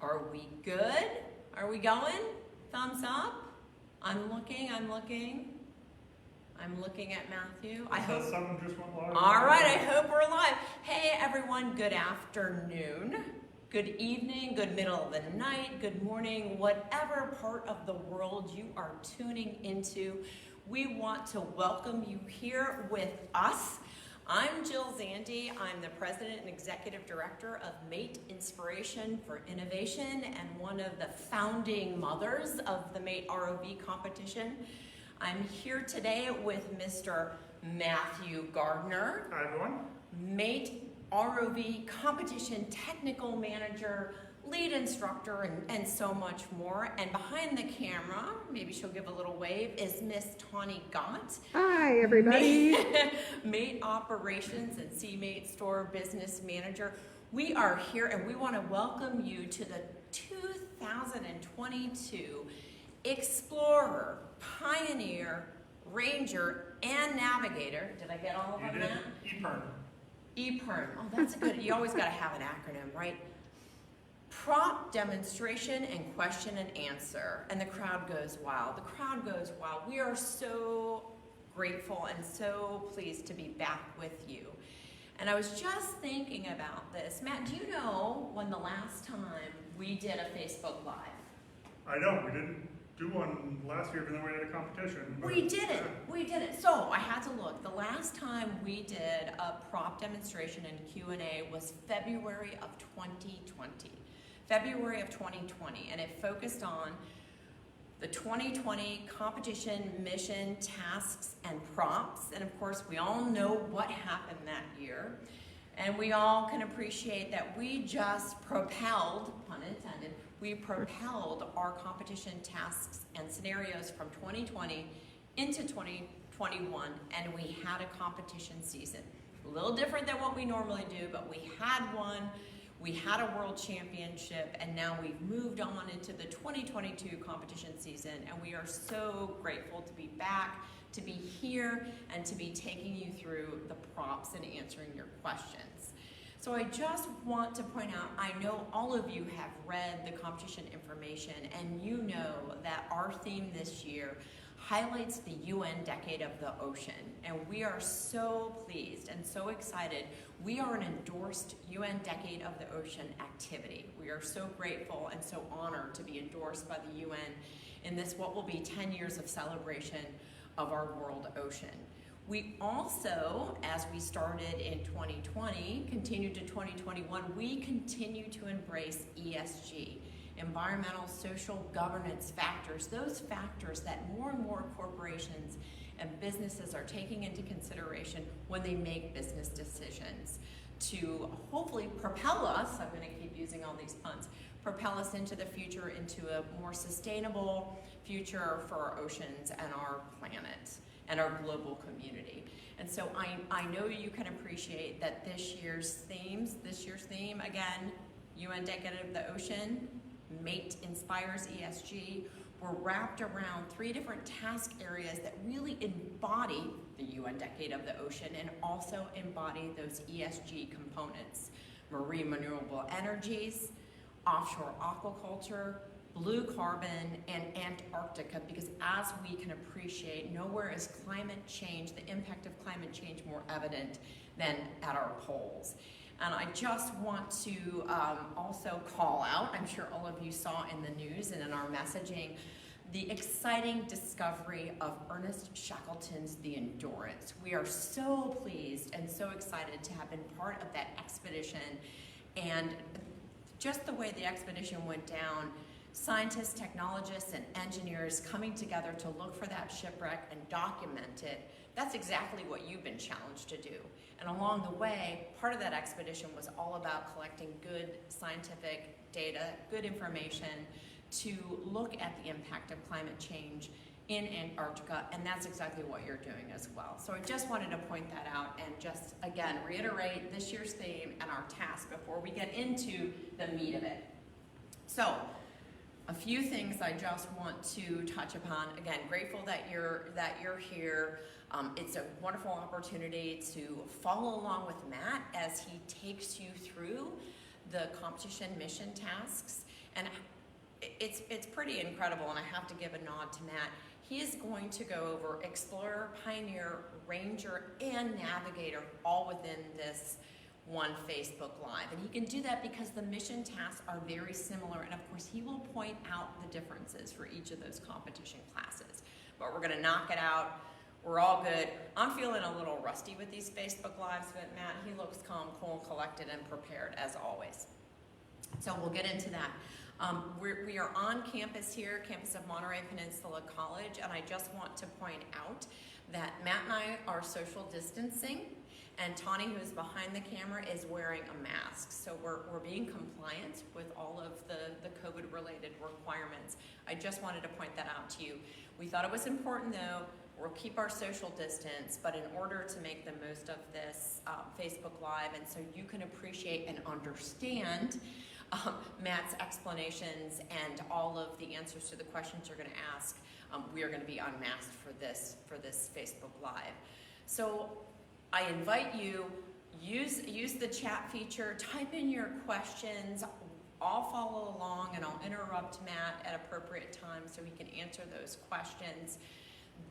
Are we good? Are we going? Thumbs up? I'm looking at Matthew. I hope someone just went live. All right, I hope we're live. Hey everyone, good afternoon, good evening, good middle of the night, good morning, whatever part of the world you are tuning into. We want to welcome you here with us. I'm Jill Zandi. I'm the President and Executive Director of Mate Inspiration for Innovation and one of the founding mothers of the Mate ROV competition. I'm here today with Mr. Matthew Gardner. Hi everyone. Mate ROV competition technical manager, lead instructor, and so much more. And behind the camera, maybe she'll give a little wave, is Miss Tawny Gott. Hi, everybody. Mate Operations and C-Mate Store Business Manager. We are here and we want to welcome you to the 2022 Explorer, Pioneer, Ranger, and Navigator. Did I get all of them? You did. EPERN. EPERN. Oh, that's good. You always got to have an acronym, right? Prompt demonstration and question and answer. And the crowd goes wild. The crowd goes wild. We are so grateful and so pleased to be back with you. And I was just thinking about this. Matt, do you know when the last time we did a Facebook Live? I don't. We didn't do one last year, even though we had a competition. We did it. We did it. So I had to look. The last time we did a prompt demonstration and Q&A was February of 2020. February of 2020, and it focused on the 2020 competition, mission, tasks, and prompts. And of course, we all know what happened that year. And we all can appreciate that we just propelled, pun intended, we propelled our competition tasks and scenarios from 2020 into 2021, and we had a competition season. A little different than what we normally do, but we had one. We had a world championship, and now we've moved on into the 2022 competition season, and we are so grateful to be back, to be here, and to be taking you through the prompts and answering your questions. So I just want to point out, I know all of you have read the competition information, and you know that our theme this year highlights the UN Decade of the Ocean, and we are so pleased and so excited. We are an endorsed UN Decade of the Ocean activity. We are so grateful and so honored to be endorsed by the UN in this what will be 10 years of celebration of our world ocean. We also, as we started in 2020, continued to 2021, we continue to embrace ESG. Environmental, social, governance factors, those factors that more and more corporations and businesses are taking into consideration when they make business decisions to hopefully propel us, I'm going to keep using all these puns, propel us into the future, into a more sustainable future for our oceans and our planet and our global community. And so I know you can appreciate that this year's theme, again, UN Decade of the Ocean, Mate Inspires ESG, were wrapped around 3 different task areas that really embody the UN Decade of the Ocean and also embody those ESG components: marine renewable energies, offshore aquaculture, blue carbon, and Antarctica, because as we can appreciate, nowhere is climate change, the impact of climate change, more evident than at our poles. And I just want to also call out, I'm sure all of you saw in the news and in our messaging, the exciting discovery of Ernest Shackleton's The Endurance. We are so pleased and so excited to have been part of that expedition. And just the way the expedition went down, scientists, technologists, and engineers coming together to look for that shipwreck and document it, that's exactly what you've been challenged to do. And along the way, part of that expedition was all about collecting good scientific data, good information to look at the impact of climate change in Antarctica, and that's exactly what you're doing as well. So I just wanted to point that out and just, again, reiterate this year's theme and our task before we get into the meat of it. So, a few things I just want to touch upon. Again, grateful that you're here. It's a wonderful opportunity to follow along with Matt as he takes you through the competition mission tasks, and it's pretty incredible, and I have to give a nod to Matt. He is going to go over Explorer, Pioneer, Ranger, and Navigator all within this one Facebook Live. And he can do that because the mission tasks are very similar, and of course he will point out the differences for each of those competition classes. But we're gonna knock it out. We're all good. I'm feeling a little rusty with these Facebook Lives, but Matt, he looks calm, cool, collected, and prepared as always. So we'll get into that. We are on campus here, campus of Monterey Peninsula College, and I just want to point out that Matt and I are social distancing, and Tawny, who is behind the camera, is wearing a mask. So we're being compliant with all of the COVID-related requirements. I just wanted to point that out to you. We thought it was important, though. We'll keep our social distance, but in order to make the most of this Facebook Live, and so you can appreciate and understand Matt's explanations and all of the answers to the questions you're going to ask, we are going to be unmasked for this Facebook Live. So I invite you, use the chat feature, type in your questions. I'll follow along and I'll interrupt Matt at appropriate times so he can answer those questions.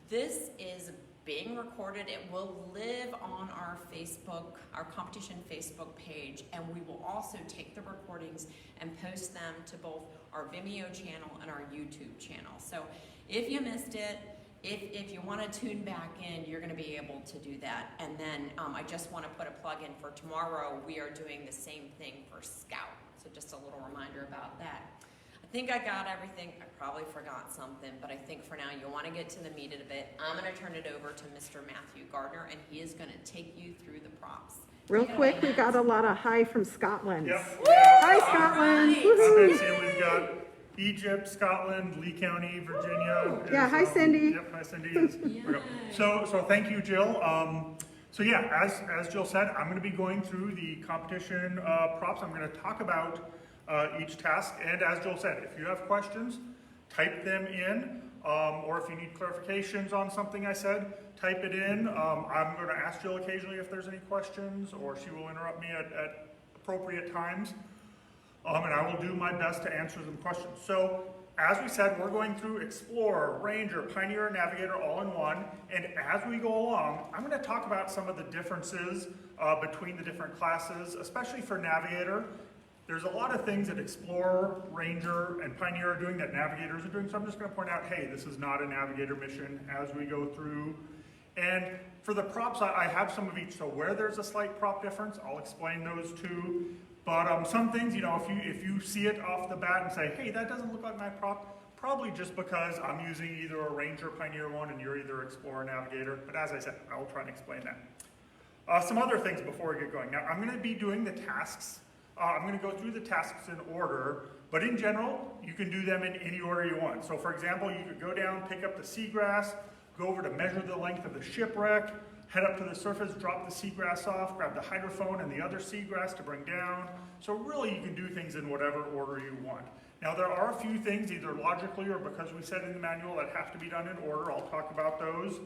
This is being recorded. It will live on our Facebook, our competition Facebook page, and we will also take the recordings and post them to both our Vimeo channel and our YouTube channel. So if you missed it, if you want to tune back in, you're going to be able to do that. And then I just want to put a plug in for tomorrow. We are doing the same thing for Scout. So just a little reminder about that. I think I got everything. I probably forgot something, but I think for now you want to get to the meat of it. I'm going to turn it over to Mr. Matthew Gardner, and he is going to take you through the props. Real quick, we got a lot of hi from Scotland. Yep. Hi, Scotland. Right. Woohoo. I've seen we've got Egypt, Scotland, Lee County, Virginia. Yeah, hi, Cindy. Yep, hi Cindy. So thank you, Jill. So yeah, as Jill said, I'm going to be going through the competition props. I'm going to talk about each task, and as Jill said, if you have questions, type them in, or if you need clarifications on something I said, type it in. I'm going to ask Jill occasionally if there's any questions, or she will interrupt me at appropriate times, and I will do my best to answer some questions. So as we said, we're going through Explorer, Ranger, Pioneer, and Navigator all in one, and as we go along, I'm going to talk about some of the differences between the different classes, especially for Navigator. There's a lot of things that Explorer, Ranger, and Pioneer are doing that Navigators are doing, so I'm just going to point out, hey, this is not a Navigator mission as we go through. And for the props, I have some of each, so where there's a slight prop difference, I'll explain those too. But some things, you know, if you see it off the bat and say, hey, that doesn't look like my prop, probably just because I'm using either a Ranger, Pioneer one, and you're either Explorer, Navigator. But as I said, I will try and explain that. Some other things before we get going. Now, I'm going to be doing the tasks. I'm going to go through the tasks in order, but in general, you can do them in any order you want. So for example, you could go down, pick up the seagrass, go over to measure the length of the shipwreck, head up to the surface, drop the seagrass off, grab the hydrophone and the other seagrass to bring down. So really you can do things in whatever order you want. Now there are a few things, either logically or because we said in the manual, that have to be done in order. I'll talk about those.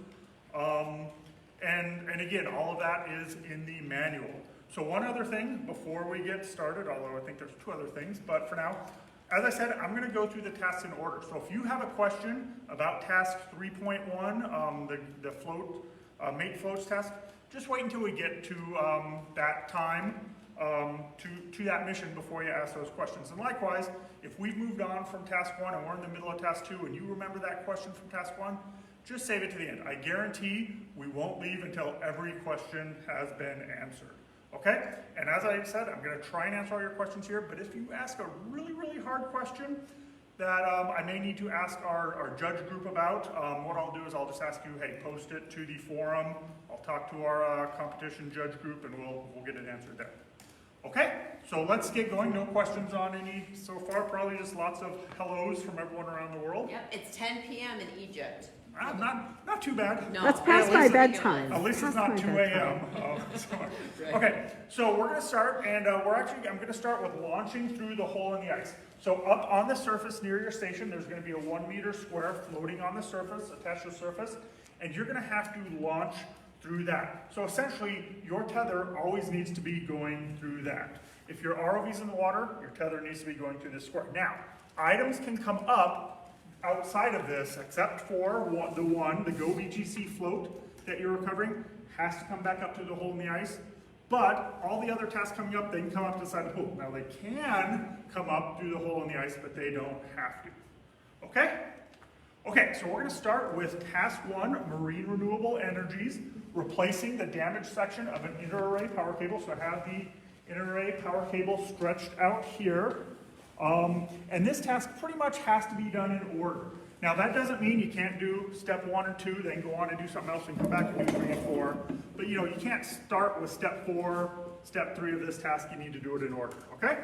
And again, all of that is in the manual. So one other thing before we get started, although I think there's two other things, but for now, as I said, I'm going to go through the tasks in order. So if you have a question about task 3.1, the float, mate floats task, just wait until we get to that time, to that mission before you ask those questions. And likewise, if we've moved on from task 1 and we're in the middle of task 2 and you remember that question from task 1, just save it to the end. I guarantee we won't leave until every question has been answered. Okay? And as I said, I'm going to try and answer all your questions here, but if you ask a really, really hard question that I may need to ask our judge group about, what I'll do is I'll just ask you, hey, post it to the forum. I'll talk to our competition judge group and we'll get it answered there. Okay? So let's get going. No questions on any so far. Probably just lots of hellos from everyone around the world. Yep, it's 10 p.m. in Egypt. Not too bad. No. That's past my bedtime. At least it's not 2 a.m. Okay, so we're going to start, and I'm going to start with launching through the hole in the ice. So up on the surface near your station, there's going to be a 1 meter square floating on the surface, attached to the surface, and you're going to have to launch through that. So essentially, your tether always needs to be going through that. If your ROV's in the water, your tether needs to be going through this square. Now, items can come up outside of this, except for the Go VGC float that you're recovering has to come back up through the hole in the ice. But all the other tasks coming up, they can come up to the side of the pool. Now they can come up through the hole in the ice, but they don't have to. Okay? Okay, so we're going to start with task 1, marine renewable energies, replacing the damaged section of an inter-array power cable. So I have the inter-array power cable stretched out here. And this task pretty much has to be done in order. Now that doesn't mean you can't do step 1 or 2, then go on and do something else and come back and do 3 and 4. But you know, you can't start with step 4, step 3 of this task, you need to do it in order, okay?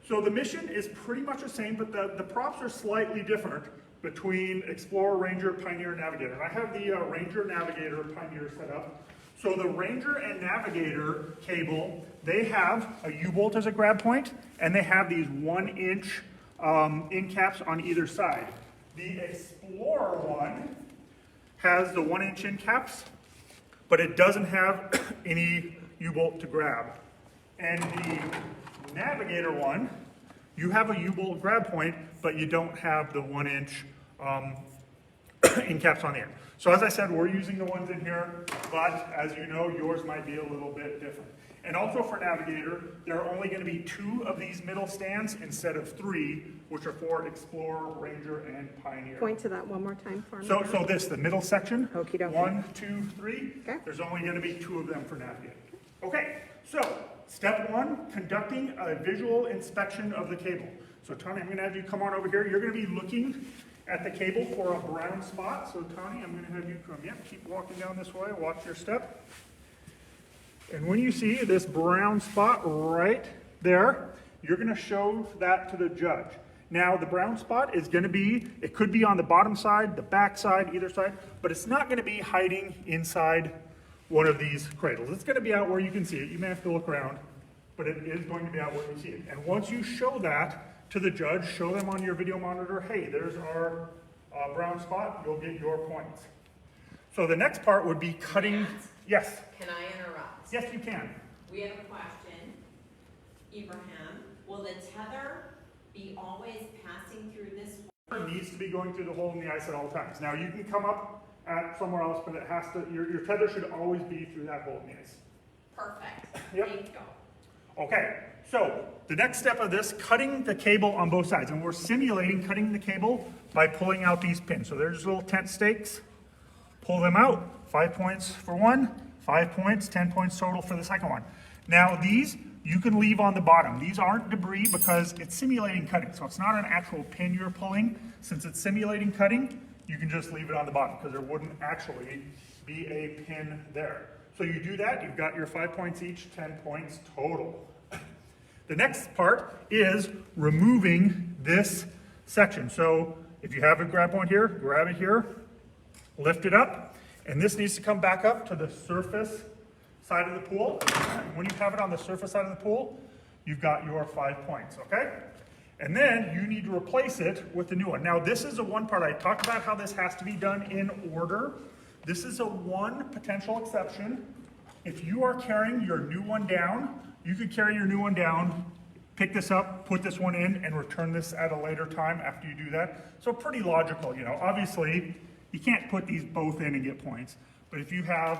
So the mission is pretty much the same, but the props are slightly different between Explorer, Ranger, Pioneer, and Navigator. And I have the Ranger, Navigator, Pioneer set up. So the Ranger and Navigator cable, they have a U-bolt as a grab point, and they have these 1-inch end caps on either side. The Explorer one has the 1-inch end caps, but it doesn't have any U-bolt to grab. And the Navigator one, you have a U-bolt grab point, but you don't have the 1-inch end caps on the end. So as I said, we're using the ones in here, but as you know, yours might be a little bit different. And also for Navigator, there are only going to be 2 of these middle stands instead of 3, which are for Explorer, Ranger, and Pioneer. Point to that one more time for me. So the middle section, Okie dokie. 1, 2, 3, Okay. there's only going to be 2 of them for Navigator. Okay, so step 1, conducting a visual inspection of the cable. So Tony, I'm going to have you come on over here. You're going to be looking at the cable for a brown spot. So Tony, I'm going to have you come, keep walking down this way, watch your step. And when you see this brown spot right there, you're going to show that to the judge. Now the brown spot is going to be, it could be on the bottom side, the back side, either side, but it's not going to be hiding inside one of these cradles. It's going to be out where you can see it. You may have to look around, but it is going to be out where you see it. And once you show that to the judge, show them on your video monitor, hey, there's our brown spot, you'll get your points. So the next part would be cutting, Matt, yes, can I interrupt? yes you can. We have a question. Ibrahim, will the tether be always passing through this? It needs to be going through the hole in the ice at all times. Now you can come up at somewhere else, but it has to, your tether should always be through that hole in the ice. Perfect. Yep. Thank you. Okay, so the next step of this, cutting the cable on both sides. And we're simulating cutting the cable by pulling out these pins. So there's little tent stakes. Pull them out, 5 points for one, 5 points, 10 points total for the second one. Now these, you can leave on the bottom. These aren't debris because it's simulating cutting. So it's not an actual pin you're pulling. Since it's simulating cutting, you can just leave it on the bottom because there wouldn't actually be a pin there. So you do that, you've got your 5 points each, 10 points total. The next part is removing this section. So if you have a grab point here, grab it here, lift it up, and this needs to come back up to the surface side of the pool. When you have it on the surface side of the pool, you've got your 5 points, okay? And then you need to replace it with the new one. Now this is the one part I talked about how this has to be done in order. This is a one potential exception. If you are carrying your new one down, you could carry your new one down, pick this up, put this one in, and return this at a later time after you do that. So pretty logical, you know. Obviously, you can't put these both in and get points. But if you have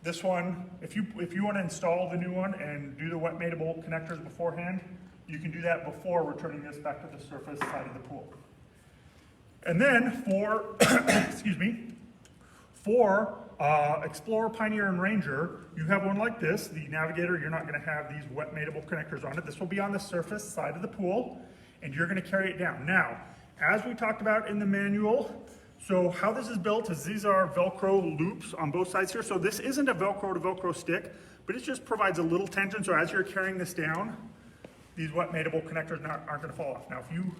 this one, if you want to install the new one and do the wet mateable connectors beforehand, you can do that before returning this back to the surface side of the pool. And then for, excuse me, for Explorer, Pioneer, and Ranger, you have one like this. The Navigator, you're not going to have these wet mateable connectors on it. This will be on the surface side of the pool, and you're going to carry it down. Now, as we talked about in the manual, so how this is built is these are Velcro loops on both sides here. So this isn't a Velcro to Velcro stick, but it just provides a little tension. So as you're carrying this down, these wet mateable connectors aren't going to fall off. Now, if you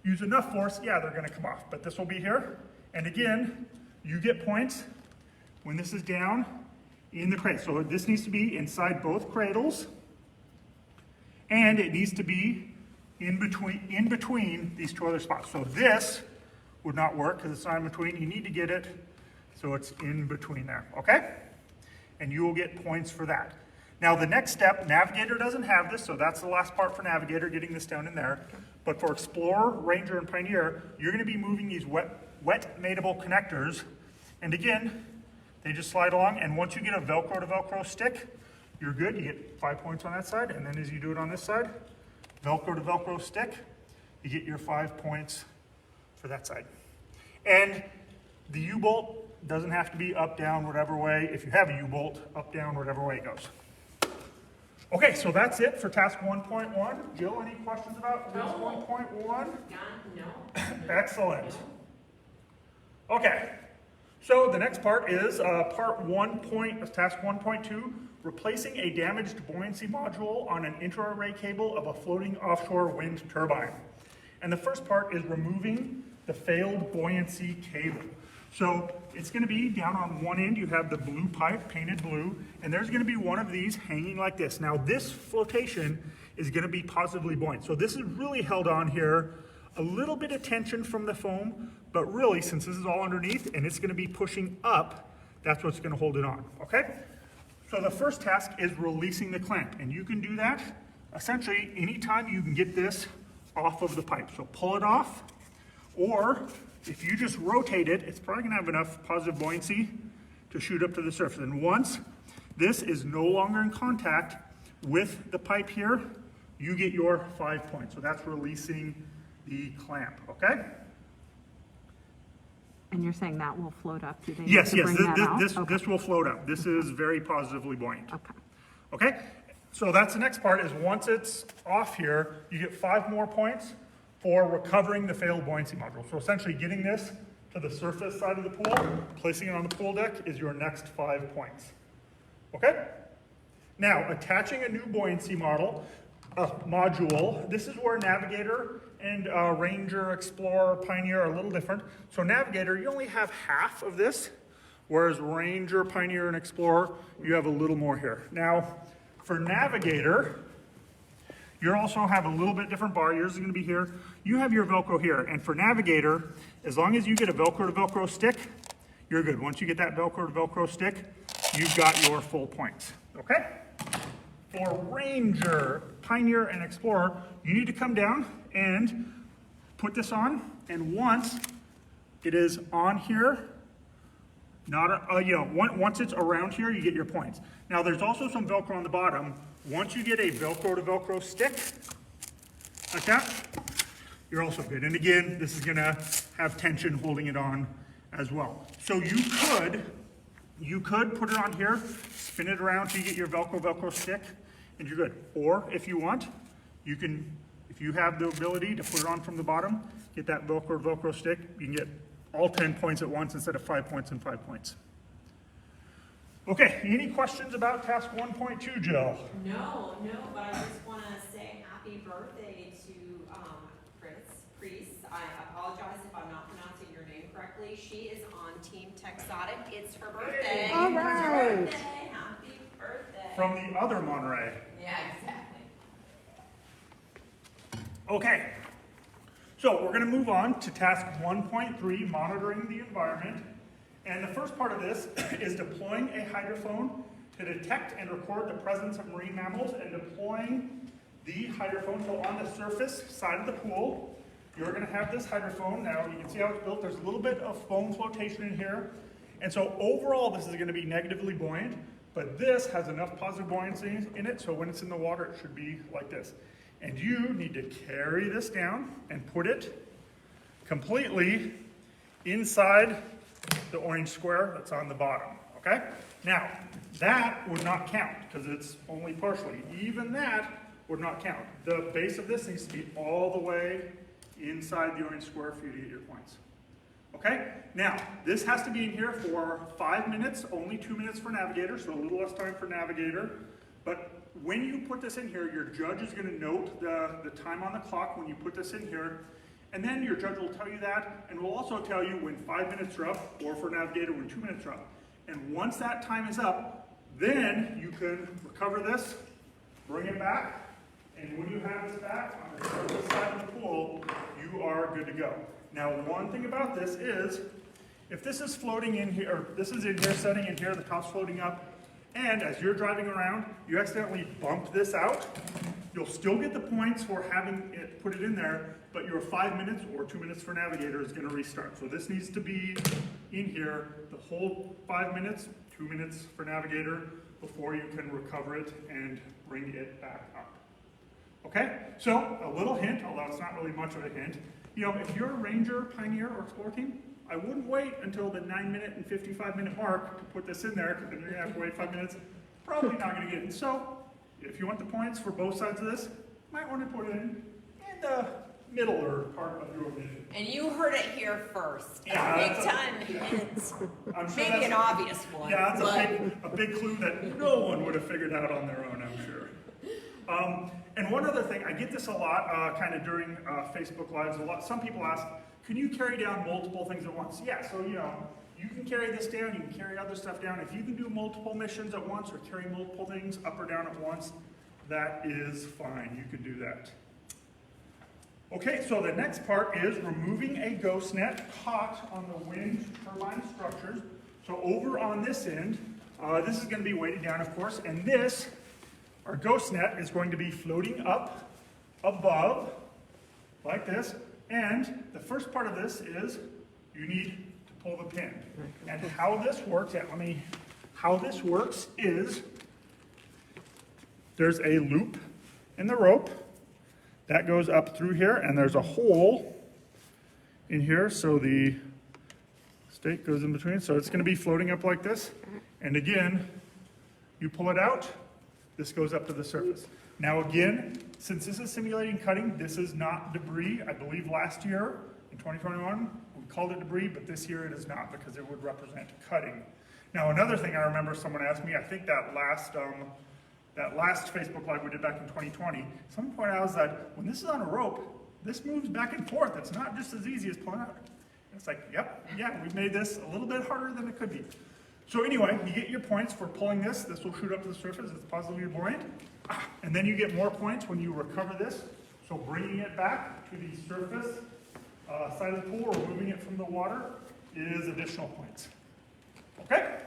use enough force, yeah, they're going to come off. But this will be here. And again, you get points when this is down in the cradle. So this needs to be inside both cradles. And it needs to be in between these 2 other spots. So this would not work because it's not in between. You need to get it So it's in between there, okay? And you will get points for that. Now the next step, Navigator doesn't have this, so that's the last part for Navigator, getting this down in there. But for Explorer, Ranger, and Pioneer, you're gonna be moving these wet mateable connectors. And again, they just slide along, and once you get a Velcro to Velcro stick, you're good. You get 5 points on that side, and then as you do it on this side, Velcro to Velcro stick, you get your 5 points for that side. And the U-bolt doesn't have to be up, down, whatever way. If you have a U-bolt, up, down, whatever way it goes. Okay, so that's it for task 1.1. Jill, any questions about this 1.1? No. Excellent. Okay, so the next part is task 1.2, replacing a damaged buoyancy module on an inter-array cable of a floating offshore wind turbine. And the first part is removing the failed buoyancy cable. So it's going to be down on one end, you have the blue pipe painted blue, and there's going to be one of these hanging like this. Now this flotation is going to be positively buoyant. So this is really held on here, a little bit of tension from the foam, but really since this is all underneath and it's going to be pushing up, that's what's going to hold it on, okay? So the first task is releasing the clamp, and you can do that essentially anytime you can get this off of the pipe. So pull it off, or if you just rotate it, it's probably gonna have enough positive buoyancy to shoot up to the surface. And once this is no longer in contact with the pipe here, you get your 5 points. So that's releasing the clamp, okay? And you're saying that will float up? Do they Yes, need to yes, bring that out? this will float up. This is very positively buoyant. Okay. Okay, so that's the next part, is once it's off here, you get 5 more points for recovering the failed buoyancy module. So essentially getting this to the surface side of the pool, placing it on the pool deck is your next 5 points. Okay? Now, attaching a new buoyancy module, this is where Navigator and Ranger, Explorer, Pioneer are a little different. So Navigator, you only have half of this, whereas Ranger, Pioneer, and Explorer, you have a little more here. Now, for Navigator, you also have a little bit different bar. Yours is going to be here. You have your Velcro here. And for Navigator, as long as you get a Velcro to Velcro stick, you're good. Once you get that Velcro to Velcro stick, you've got your full points. Okay? For Ranger, Pioneer, and Explorer, you need to come down and put this on. And once it is on here, once it's around here, you get your points. Now, there's also some Velcro on the bottom. Once you get a Velcro to Velcro stick, like that, you're also good. And again, this is gonna have tension holding it on as well. So you could put it on here, spin it around till you get your Velcro stick, and you're good. Or if you want, you can, if you have the ability to put it on from the bottom, get that Velcro to Velcro stick, you can get all 10 points at once instead of 5 points and 5 points. Okay, any questions about task 1.2, Jill? No, but I just want to say happy birthday to Priest. I apologize if I'm not pronouncing your name correctly. She is on Team Texotic. It's her birthday. All It's her right. birthday. Happy birthday. From the other Monterey. Yeah, exactly. Okay, so we're gonna move on to task 1.3, monitoring the environment. And the first part of this is deploying a hydrophone to detect and record the presence of marine mammals, and deploying the hydrophone. So on the surface side of the pool, you're gonna have this hydrophone. Now you can see how it's built. There's a little bit of foam flotation in here. And so overall, this is gonna be negatively buoyant, but this has enough positive buoyancy in it, so when it's in the water, it should be like this. And you need to carry this down and put it completely inside the orange square that's on the bottom, okay? Now, that would not count because it's only partially. Even that would not count. The base of this needs to be all the way inside the orange square for you to get your points. Okay? Now, this has to be in here for 5 minutes, only 2 minutes for Navigator, so a little less time for Navigator. But when you put this in here, your judge is going to note the time on the clock when you put this in here. And then your judge will tell you that, and will also tell you when 5 minutes are up, or for Navigator when 2 minutes are up. And once that time is up, then you can recover this, bring it back, and when you have this back on the surface side of the pool, you are good to go. Now, one thing about this is, If this is floating in here, or this is in here, setting in here, the top's floating up, and as you're driving around, you accidentally bump this out, you'll still get the points for having it put it in there, but your 5 minutes or 2 minutes for Navigator is going to restart. So this needs to be in here the whole 5 minutes, 2 minutes for Navigator before you can recover it and bring it back up. Okay, so a little hint, although it's not really much of a hint, you know, if you're a Ranger, Pioneer, or Explorer team, I wouldn't wait until the 9-minute and 55-minute mark to put this in there, because then you're gonna have to wait 5 minutes. Probably not gonna get it. So, if you want the points for both sides of this, you might want to put it in the middle or part of your mission. And you heard it here first. Yeah, Big that's time hints. I'm sure Maybe that's an obvious one. Yeah, that's but a big clue that no one would have figured out on their own, I'm sure. And one other thing, I get this a lot kind of during Facebook Lives. Some people ask, can you carry down multiple things at once? Yeah, so you know, you can carry this down, you can carry other stuff down. If you can do multiple missions at once or carry multiple things up or down at once, that is fine, you can do that. Okay, so the next part is removing a ghost net caught on the wind turbine structures. So over on this end, this is going to be weighted down, of course, and this, our ghost net, is going to be floating up above, like this, and the first part of this is you need to pull the pin. And how this works, how this works is there's a loop in the rope that goes up through here, and there's a hole in here, so the stake goes in between, so it's going to be floating up like this. And again, you pull it out, this goes up to the surface. Now again, since this is simulating cutting, this is not debris. I believe last year, in 2021, we called it debris, but this year it is not, because it would represent cutting. Now another thing I remember someone asked me, I think that last Facebook Live we did back in 2020, someone pointed out that when this is on a rope, this moves back and forth. It's not just as easy as pulling out. And it's like, yep, yeah, we've made this a little bit harder than it could be. So anyway, you get your points for pulling this. This will shoot up to the surface. It's positively buoyant. And then you get more points when you recover this. So bringing it back to the surface side of the pool or moving it from the water is additional points. Okay?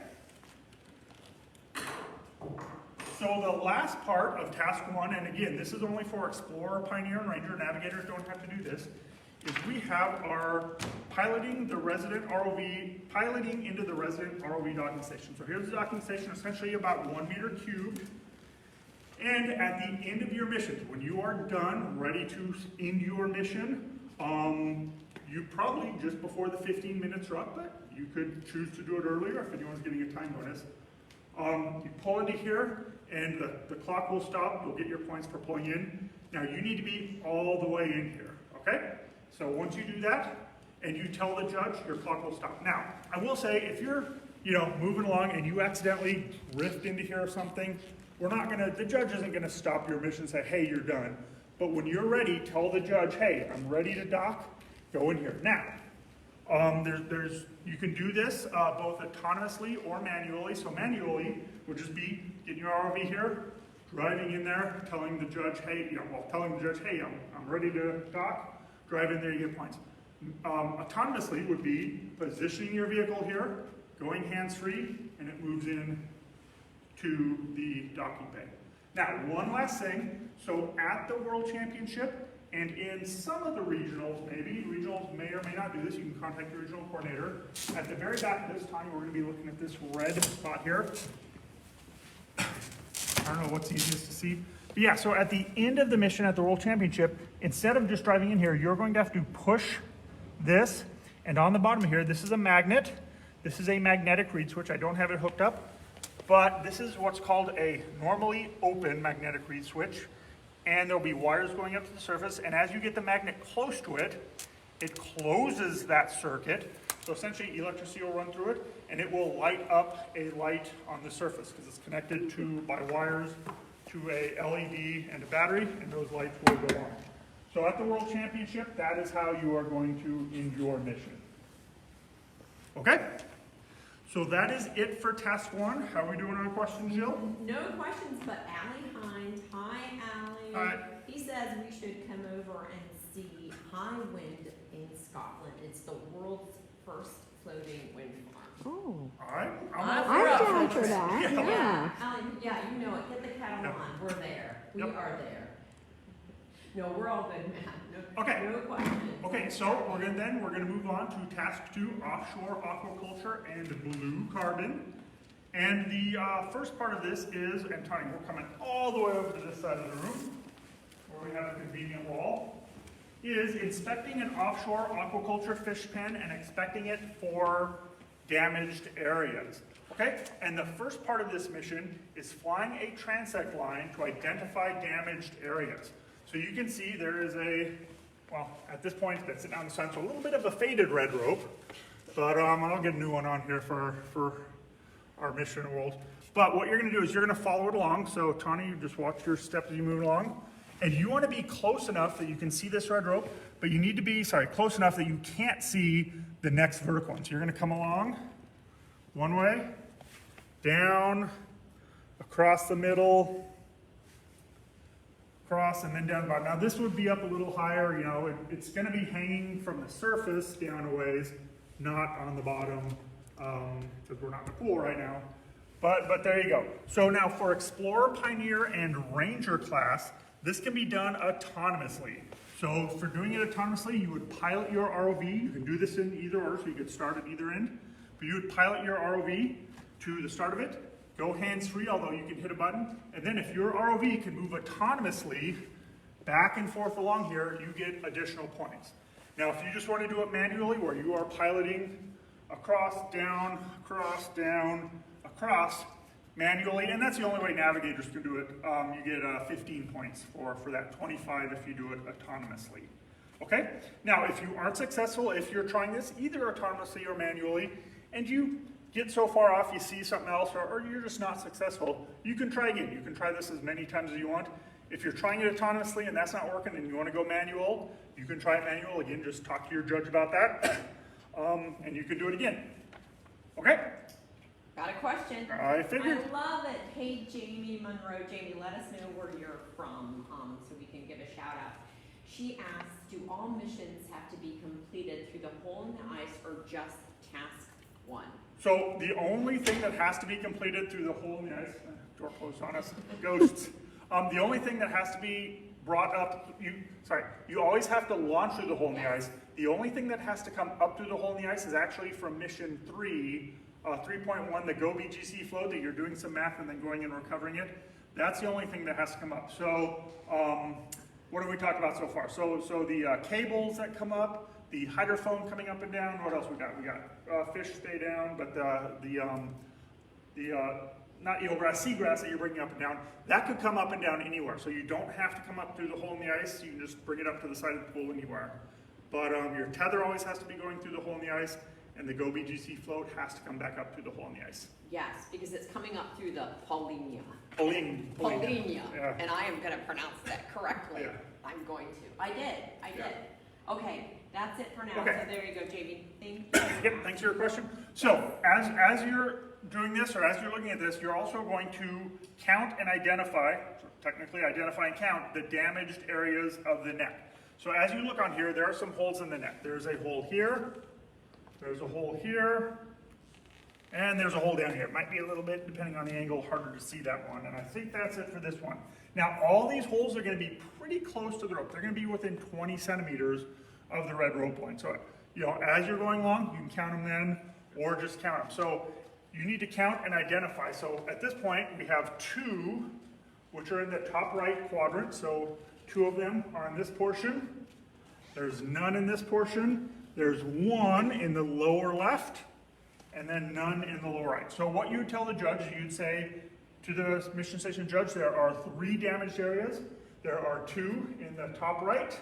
So the last part of task one, and again, this is only for Explorer, Pioneer, and Ranger. Navigators don't have to do this, is we have our piloting into the resident ROV docking station. So here's the docking station, essentially about 1 meter cubed. And at the end of your mission, when you are done, ready to end your mission, you probably just before the 15 minutes are up, but you could choose to do it earlier if anyone's getting a time bonus. You pull into here, and the clock will stop. You'll get your points for pulling in. Now you need to be all the way in here, okay? So once you do that, and you tell the judge, your clock will stop. Now, I will say, if you're, moving along and you accidentally rift into here or something, the judge isn't gonna stop your mission and say, hey, you're done. But when you're ready, tell the judge, hey, I'm ready to dock, go in here. Now, you can do this both autonomously or manually. So manually would just be getting your ROV here, driving in there, telling the judge, hey, I'm ready to dock, drive in there, you get points. Autonomously would be positioning your vehicle here, going hands-free, and it moves in to the docking bay. Now, one last thing. So at the World Championship, and in some of the regionals may or may not do this, you can contact your regional coordinator. At the very back of this time, we're going to be looking at this red spot here. I don't know what's easiest to see. But yeah, so at the end of the mission at the World Championship, instead of just driving in here, you're going to have to push this, and on the bottom here, this is a magnet. This is a magnetic reed switch. I don't have it hooked up, but this is what's called a normally open magnetic reed switch. And there'll be wires going up to the surface, and as you get the magnet close to it, it closes that circuit. So essentially electricity will run through it, and it will light up a light on the surface because it's connected by wires to a LED and a battery, and those lights will go on. So at the World Championship, that is how you are going to end your mission. Okay? So that is it for task one. How are we doing on questions, Jill? No questions, but Allie Hines. Hi, Allie. Hi. He says we should come over and see high wind in Scotland. It's the world's first floating wind farm. Oh, I'm I'm up down for for that, yeah. Yeah, you know it, get the kettle Yep. on, we're there, we Yep. are there. No, we're all good, Matt, no, Okay. no question. Okay, so we're gonna move on to task 2, offshore aquaculture and blue carbon. And the first part of this is, and Tony, we're coming all the way over to this side of the room, where we have a convenient wall, is inspecting an offshore aquaculture fish pen and inspecting it for damaged areas. Okay, and the first part of this mission is flying a transect line to identify damaged areas. So you can see there is a, well, at this point, that's sitting on the sun, so a little bit of a faded red rope, but I'll get a new one on here for our mission world. But what you're gonna do is you're gonna follow it along. So Tawny, you just watch your steps as you move along. And you wanna be close enough that you can see this red rope, but you need to be, close enough that you can't see the next vertical one. So you're gonna come along one way, down, across the middle, across, and then down the bottom. Now this would be up a little higher, you know, it's gonna be hanging from the surface down a ways, not on the bottom, because we're not in the pool right now. But there you go. So now for Explorer, Pioneer, and Ranger class, this can be done autonomously. So for doing it autonomously, you would pilot your ROV. You can do this in either order, so you could start at either end. But you would pilot your ROV to the start of it, go hands-free, although you can hit a button. And then if your ROV can move autonomously back and forth along here, you get additional points. Now, if you just want to do it manually, where you are piloting across, down, across, manually, and that's the only way navigators can do it, you get 15 points for that, 25 if you do it autonomously. Okay? Now, if you aren't successful, if you're trying this either autonomously or manually, and you get so far off, you see something else, or you're just not successful, you can try again. You can try this as many times as you want. If you're trying it autonomously and that's not working and you want to go manual, you can try it manual. Again, just talk to your judge about that, and you can do it again. Okay? Got a question. I figured. I love it. Hey, Jamie Monroe. Jamie, let us know where you're from, so we can give a shout out. She asks, do all missions have to be completed through the hole in the ice or just task 1? So the only thing that has to be completed through the hole in the ice, door closed on us, ghosts. The only thing that has to be brought up, you always have to launch through the hole in the ice. The only thing that has to come up through the hole in the ice is actually from mission 3, 3.1, the Go BGC float that you're doing some math and then going and recovering it. That's the only thing that has to come up. So what have we talked about so far? So the cables that come up, the hydrophone coming up and down. What else we got? We got fish stay down, but not eelgrass, seagrass that you're bringing up and down, that could come up and down anywhere. So you don't have to come up through the hole in the ice. You can just bring it up to the side of the pool anywhere. But your tether always has to be going through the hole in the ice, and the Go BGC float has to come back up through the hole in the ice. Yes, because it's coming up through the Paulinia. Paulinia. Yeah. And I am going to pronounce that correctly. Yeah. I'm going to. I did. Okay, that's it for now. Okay. So there you go, JV. Thank you. Yep, thanks for your question. So as you're doing this, or as you're looking at this, you're also going to count and identify, technically identify and count, the damaged areas of the net. So as you look on here, there are some holes in the net. There's a hole here, there's a hole here, and there's a hole down here. It might be a little bit, depending on the angle, harder to see that one. And I think that's it for this one. Now, all these holes are going to be pretty close to the rope. They're going to be within 20 centimeters of the red rope line. So, you know, as you're going along, you can count them then, or just count them. So you need to count and identify. So at this point, we have 2, which are in the top right quadrant. So 2 of them are in this portion. There's none in this portion. There's 1 in the lower left, and then none in the lower right. So what you would tell the judge, you'd say to the mission station judge, there are 3 damaged areas. There are 2 in the top right,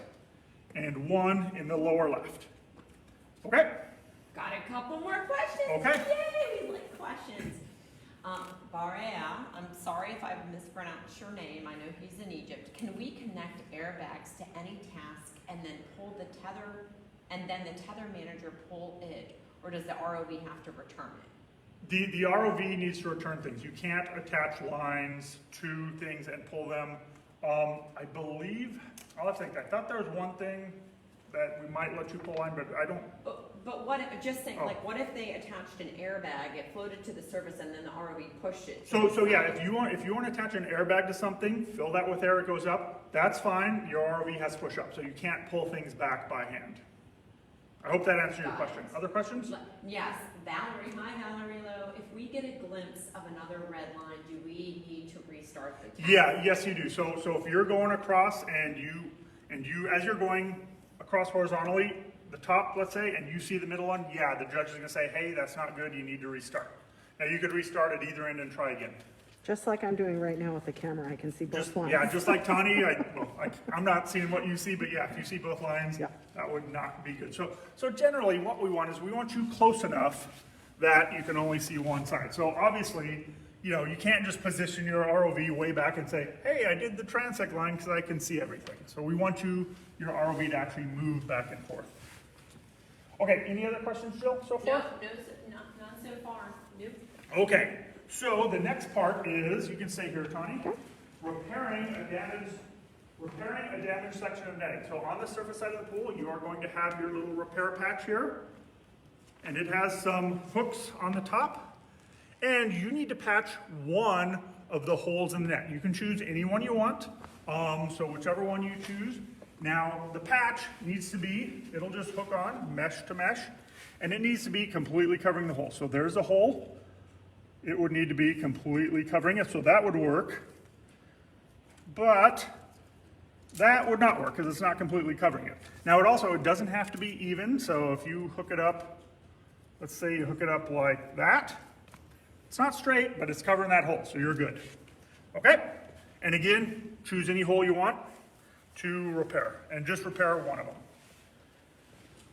and 1 in the lower left. Okay? Got a couple more questions. Okay. Yay, we like questions. Barea, I'm sorry if I've mispronounced your name. I know he's in Egypt. Can we connect airbags to any task and then pull the tether, and then the tether manager pull it, or does the ROV have to return it? The ROV needs to return things. You can't attach lines to things and pull them. I believe, I'll have to think. I thought there was one thing that we might let you pull line, but I don't, But what if, just saying, Oh. like, what if they attached an airbag, it floated to the surface, and then the ROV pushed it? so yeah, if you want to attach an airbag to something, fill that with air, it goes up, that's fine, your ROV has to push up, so you can't pull things back by hand. I hope that answers your question. Other questions? Yes, Valerie, hi Valerie Lowe, if we get a glimpse of another red line, do we need to restart the task? Yeah, yes you do. So if you're going across and you, as you're going across horizontally, the top, let's say, and you see the middle one, yeah, the judge is gonna say, hey, that's not good, you need to restart. Now you could restart at either end and try again. Just like I'm doing right now with the camera, I can see both lines. Yeah, just like Tani, I'm not seeing what you see, but yeah, if you see both lines, Yeah. that would not be good. So generally what we want is we want you close enough that you can only see one side. So obviously, you can't just position your ROV way back and say, hey, I did the transect line because I can see everything. So we want your ROV to actually move back and forth. Okay, any other questions, Jill, so far? None so far, nope. Okay, so the next part is, you can stay here, Tani, repairing a damaged section of netting. So on the surface side of the pool, you are going to have your little repair patch here, and it has some hooks on the top, and you need to patch one of the holes in the net. You can choose any one you want, so whichever one you choose. Now, the patch needs to be, it'll just hook on, mesh to mesh, and it needs to be completely covering the hole. So there's a hole. It would need to be completely covering it, so that would work. But that would not work because it's not completely covering it. Now, it doesn't have to be even, so if you hook it up, let's say you hook it up like that, it's not straight, but it's covering that hole, so you're good. Okay? And again, choose any hole you want to repair, and just repair one of them.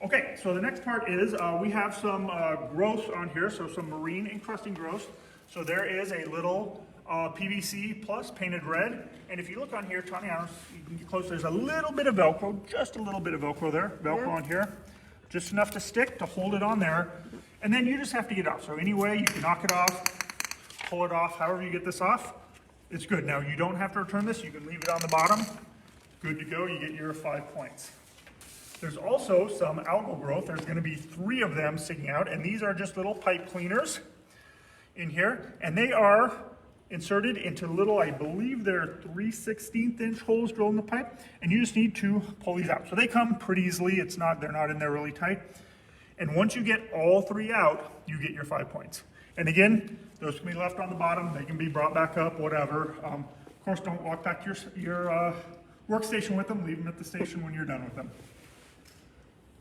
Okay, so the next part is we have some growth on here, so some marine encrusting growth. So there is a little PVC plus painted red, and if you look on here, Tani, I don't know if you can get close, there's a little bit of Velcro, just a little bit of Velcro there, Velcro on here, just enough to stick to hold it on there, and then you just have to get it off. So anyway, you can knock it off, pull it off, however you get this off, it's good. Now you don't have to return this, you can leave it on the bottom. Good to go, you get your 5 points. There's also some algal growth. There's gonna be 3 of them sticking out, and these are just little pipe cleaners in here, and they are inserted into little, I believe they're 3/16 inch holes drilled in the pipe, and you just need to pull these out. So they come pretty easily, they're not in there really tight. And once you get all 3 out, you get your 5 points. And again, those can be left on the bottom, they can be brought back up, whatever. Of course, don't walk back to your workstation with them, leave them at the station when you're done with them.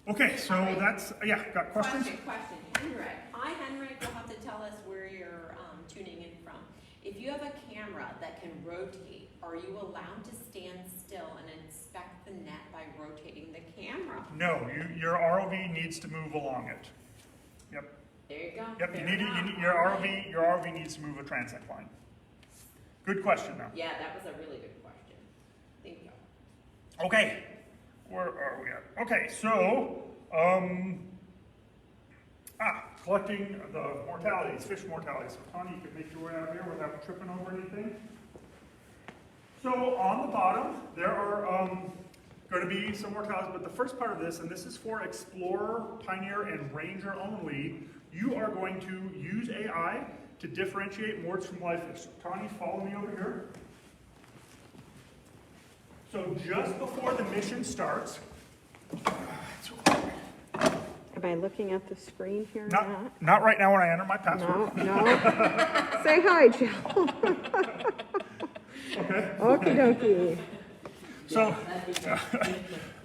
Okay, so that's, yeah, got questions? Question, Henrik. Hi, Henrik, you'll have to tell us where you're tuning in from. If you have a camera that can rotate, are you allowed to stand still and inspect the net by rotating the camera? No, your ROV needs to move along it. Yep. There you go. Yep, Fair your enough. ROV needs to move a transect line. Good question though. Yeah, that was a really good question. Thank you. Okay, where are we at? Okay, so, collecting the mortalities, fish mortalities. So Tani, you can make your way out here without tripping over anything. So on the bottom, there are going to be some mortalities, but the first part of this, and this is for Explorer, Pioneer, and Ranger only, you are going to use AI to differentiate morts from live fish. So Tani, follow me over here. So just before the mission starts, Am I looking at the screen here? not right now when I enter my password. No. Say hi, Jill. Okay. Okie dokie.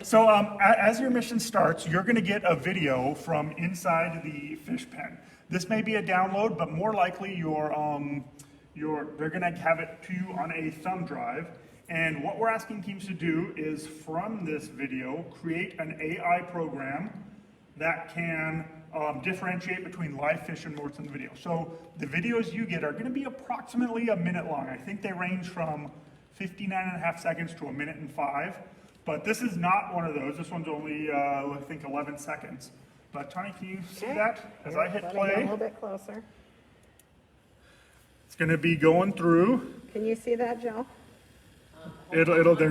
So as your mission starts, you're going to get a video from inside the fish pen. This may be a download, but more likely they're going to have it to you on a thumb drive. And what we're asking teams to do is, from this video, create an AI program that can differentiate between live fish and morts in the video. So the videos you get are going to be approximately a minute long. I think they range from 59.5 seconds to 1 minute and 5. But this is not one of those. This one's only, I think, 11 seconds. But Tani, can you see that as I hit A play? little bit closer. It's going to be going through. Can you see that, Jill? There's a delay. It'll catch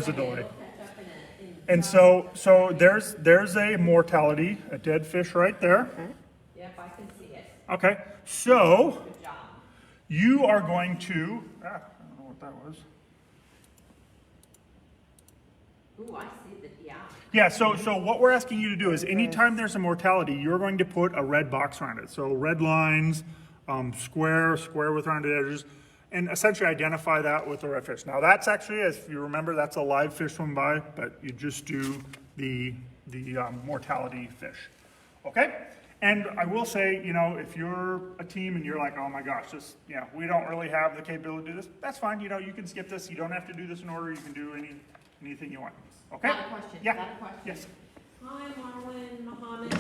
up in And so there's a mortality, a dead fish right there. Yep, I can see it. Okay, so Good job. you are going to, I don't know what that was. Ooh, I see the, yeah. Yeah, so what we're asking you to do is anytime there's a mortality, you're going to put a red box around it. So red lines, square with rounded edges, and essentially identify that with the red fish. Now that's actually, if you remember, that's a live fish swim by, but you just do the mortality fish. Okay? And I will say, you know, if you're a team and you're like, oh my gosh, this, you know, we don't really have the capability to do this, that's fine. You know, you can skip this. You don't have to do this in order. You can do anything you want. Okay? Got a question, Yeah. got a question. Yes. Hi, Marlon, Mohammed,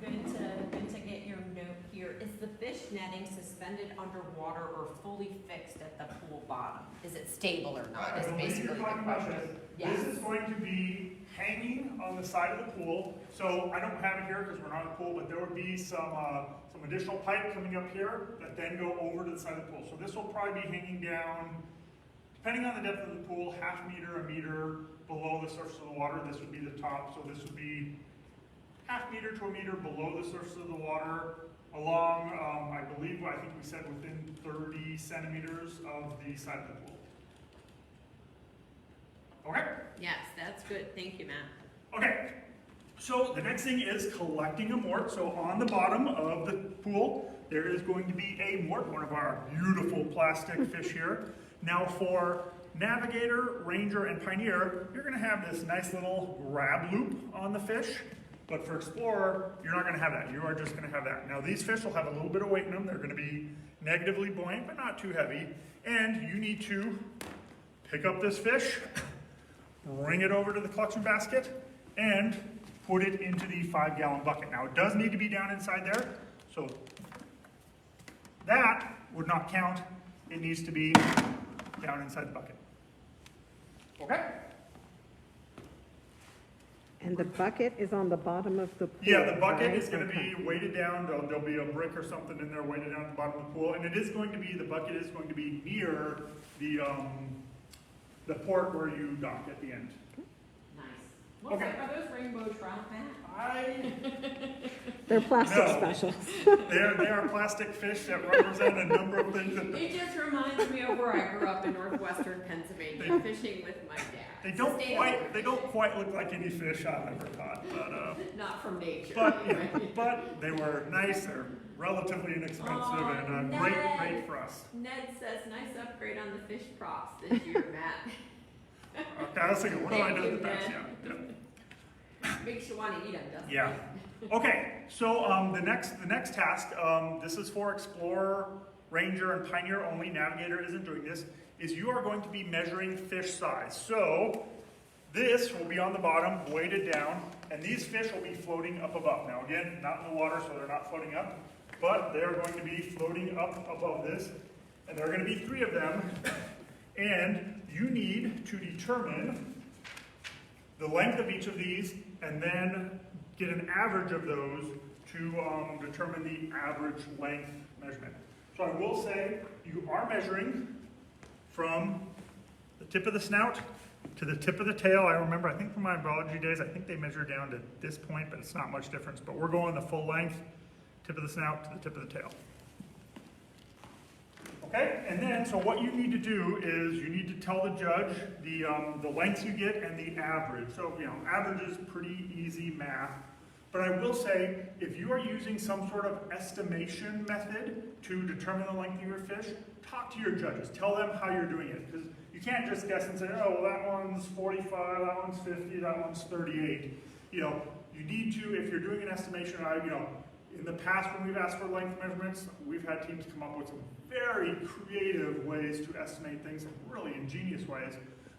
good to get your note here. Is the fish netting suspended underwater or fully fixed at the pool bottom? Is it stable or not, is basically the question. Yes. This is going to be hanging on the side of the pool. So I don't have it here because we're not in the pool, but there would be some additional pipe coming up here that then go over to the side of the pool. So this will probably be hanging down, depending on the depth of the pool, half meter, a meter below the surface of the water. This would be the top. So this would be half meter to a meter below the surface of the water, along, I think we said within 30 centimeters of the side of the pool. Okay? Yes, that's good, thank you, Matt. Okay, so the next thing is collecting a mort. So on the bottom of the pool, there is going to be a mort, one of our beautiful plastic fish here. Now for Navigator, Ranger, and Pioneer, you're gonna have this nice little grab loop on the fish. But for Explorer, you're not gonna have that. You are just gonna have that. Now these fish will have a little bit of weight in them. They're gonna be negatively buoyant, but not too heavy. And you need to pick up this fish, bring it over to the collection basket, and put it into the 5-gallon bucket. Now it does need to be down inside there, so that would not count. It needs to be down inside the bucket. Okay? And the bucket is on the bottom of the pool. Yeah, the bucket right? is going to Okay. be weighted down. There'll be a brick or something in there weighted down at the bottom of the pool, and it is going to be, the bucket is going to be near the port where you dock at the end. Nice. What's Okay. Are those rainbow trout, Matt? They're plastic No. specials. They are plastic fish that represent a number of things. It just reminds me of where I grew up in northwestern Pennsylvania, fishing with my dad. They don't quite look like any fish I've ever caught, but Not from nature. but they were nice. They're relatively inexpensive and Ned. great for us. Ned says, nice upgrade on the fish props this year, Matt. Okay, I was thinking, what do I Thank do you, with the best? Ned. Yeah. Makes you want to eat them, doesn't it? Yeah. Okay, so the next task, this is for Explorer, Ranger, and Pioneer only. Navigator isn't doing this. Is you are going to be measuring fish size. So this will be on the bottom, weighted down, and these fish will be floating up above. Now again, not in the water, so they're not floating up, but they're going to be floating up above this, and there are going to be 3 of them, and you need to determine the length of each of these, and then get an average of those to determine the average length measurement. So I will say, you are measuring from the tip of the snout to the tip of the tail. I remember, I think from my biology days, I think they measure down to this point, but it's not much difference. But we're going the full length, tip of the snout to the tip of the tail. Okay, and then, so what you need to do is you need to tell the judge the lengths you get and the average. So, you know, average is pretty easy math. But I will say, if you are using some sort of estimation method to determine the length of your fish, talk to your judges. Tell them how you're doing it. Because you can't just guess and say, oh, well, that one's 45, that one's 50, that one's 38. You know, you need to, if you're doing an estimation, in the past when we've asked for length measurements, we've had teams come up with some very creative ways to estimate things, some really ingenious ways.